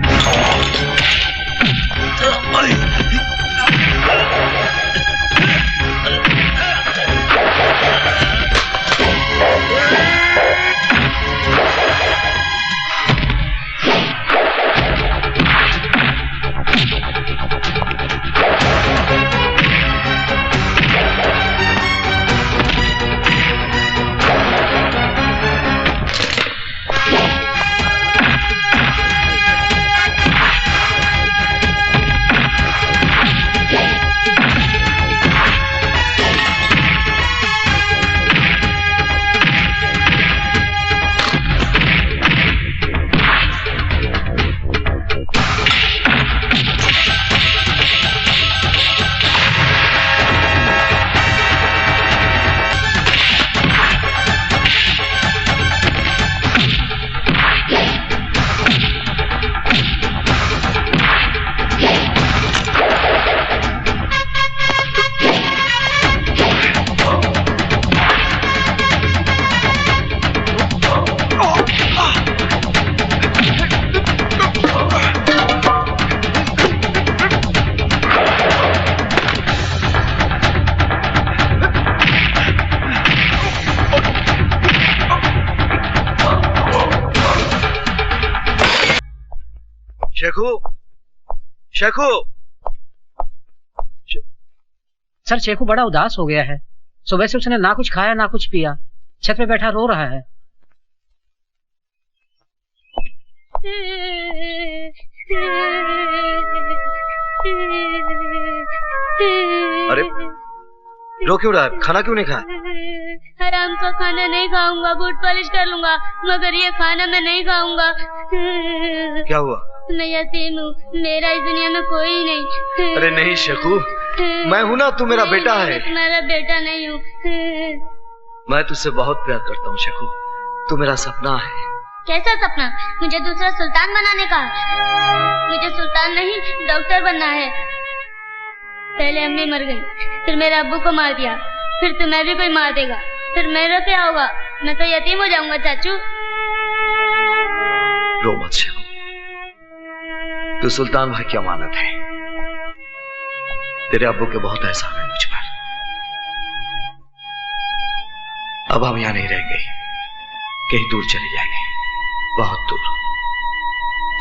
शेखू, शेखू। सर शेखू बड़ा उदास हो गया है। सुबह से उसने ना कुछ खाया ना कुछ पिया, छत पे बैठा रो रहा है। अरे रो क्यों रहा है? खाना क्यों नहीं खाया? हराम का खाना नहीं खाऊंगा, बूट पॉलिश कर लूंगा, मगर ये खाना मैं नहीं खाऊंगा। क्या हुआ? मैं यतीम हूँ, मेरा इस दुनिया में कोई नहीं। अरे नहीं शेखू, मैं हूं ना, तू मेरा बेटा है। मेरा बेटा नहीं हूँ। मैं तुझसे बहुत प्यार करता हूँ शेखू, तू मेरा सपना है। कैसा सपना? मुझे दूसरा सुल्तान बनाने का। मुझे सुल्तान नहीं, डॉक्टर बनना है। पहले अम्मी मर गई, फिर मेरे अब्बू को मार दिया, फिर तुम्हें भी कोई मार देगा, फिर मेरा क्या होगा? मैं तो यतीम हो जाऊंगा चाचू। रो मत शेखू, तू सुल्तान भाई की अमानत है। तेरे अब्बू के बहुत एहसान है मुझ पर। अब हम यहां नहीं रहेंगे, कहीं दूर चले जाएंगे, बहुत दूर,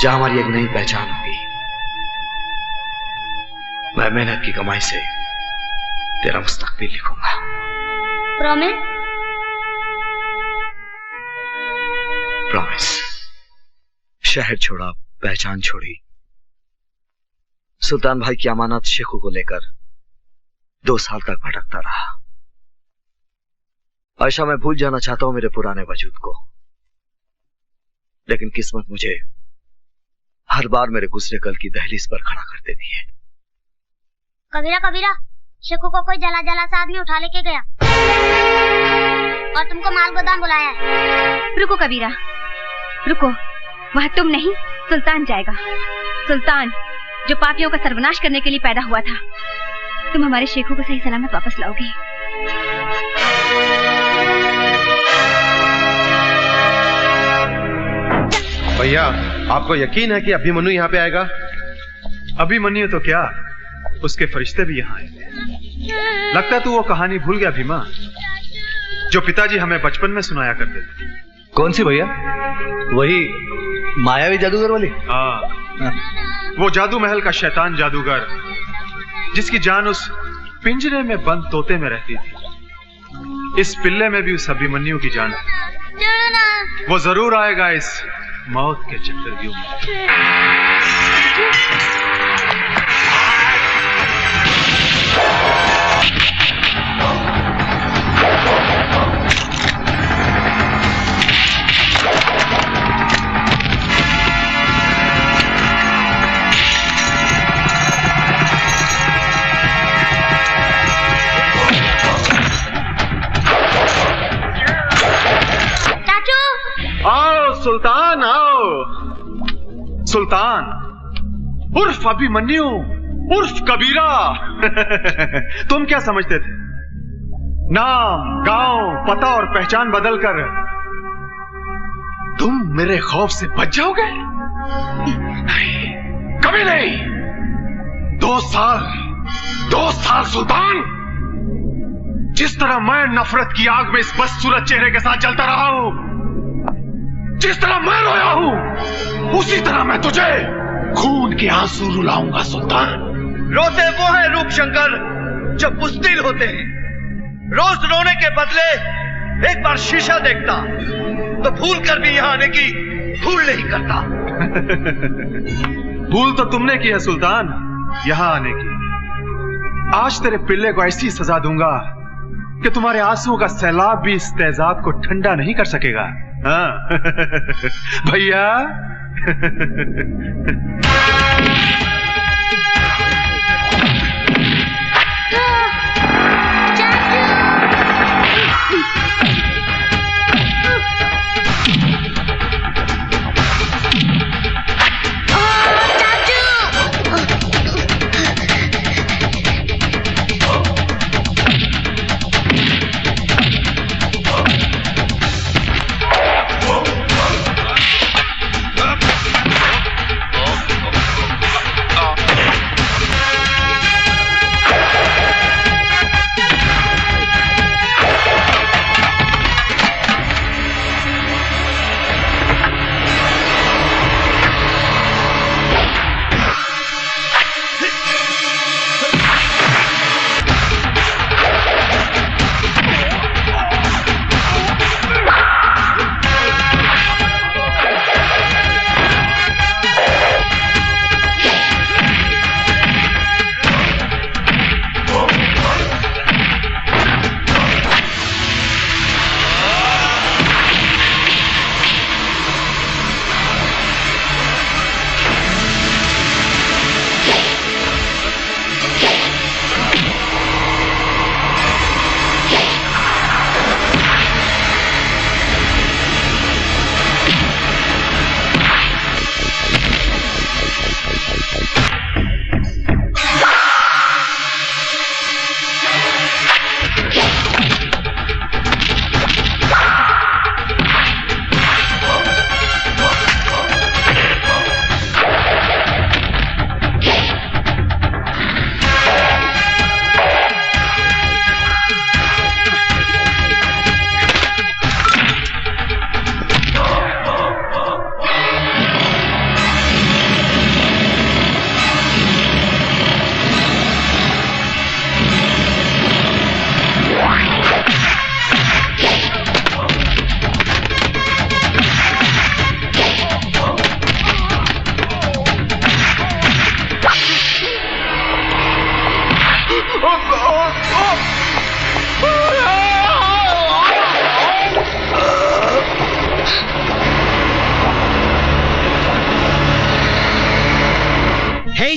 जहां हमारी एक नई पहचान होगी। मैं मेहनत की कमाई से तेरा मुस्तकबिल लिखूंगा। प्रॉमिस? प्रॉमिस। शहर छोड़ा, पहचान छोड़ी, सुल्तान भाई की अमानत शेखू को लेकर 2 साल तक भटकता रहा। आयशा, मैं भूल जाना चाहता हूं मेरे पुराने वजूद को, लेकिन किस्मत मुझे हर बार मेरे गुजरे कल की दहलीज पर खड़ा कर देती है। कबीरा कबीरा, शेखू को कोई जला जला सा आदमी उठा लेके गया और तुमको माल गोदाम बुलाया है। रुको कबीरा, रुको, वह तुम नहीं, सुल्तान जाएगा। सुल्तान जो पापियों का सर्वनाश करने के लिए पैदा हुआ था। तुम हमारे शेखू को सही सलामत वापस लाओगे। भैया, आपको यकीन है कि अभिमन्यु यहाँ पे आएगा? अभिमन्यु तो क्या, उसके फरिश्ते भी यहाँ आएंगे। लगता तू वो कहानी भूल गया भीमा, जो पिताजी हमें बचपन में सुनाया करते थे। कौन सी भैया? वही मायावी जादूगर वाली? हाँ, वो जादू महल का शैतान जादूगर, जिसकी जान उस पिंजरे में बंद तोते में रहती थी। इस पिल्ले में भी उस अभिमन्यु की जान है। वो जरूर आएगा इस मौत के चक्रव्यूह में। आओ सुल्तान, आओ। सुल्तान उर्फ अभिमन्यु उर्फ कबीरा। तुम क्या समझते थे? नाम, गांव, पता और पहचान बदलकर तुम मेरे खौफ से बच जाओगे? नहीं, कभी नहीं। 2 साल सुल्तान, जिस तरह मैं नफरत की आग में इस बदसूरत चेहरे के साथ जलता रहा हूं, जिस तरह मैं रोया हूं, उसी तरह मैं तुझे खून के आंसू रुलाऊंगा सुल्तान। रोते वो हैं रूप शंकर जो बुज़दिल होते हैं। रोज रोने के बदले एक बार शीशा देखता तो भूल कर भी यहां आने की भूल नहीं करता। भूल तो तुमने की है सुल्तान, यहां आने की। आज तेरे पिल्ले को ऐसी सजा दूंगा कि तुम्हारे आंसुओं का सैलाब भी इस तेजाब को ठंडा नहीं कर सकेगा। हाँ भैया।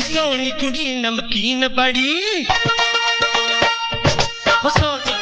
सोनी कुड़ी नमकीन बड़ी सोनी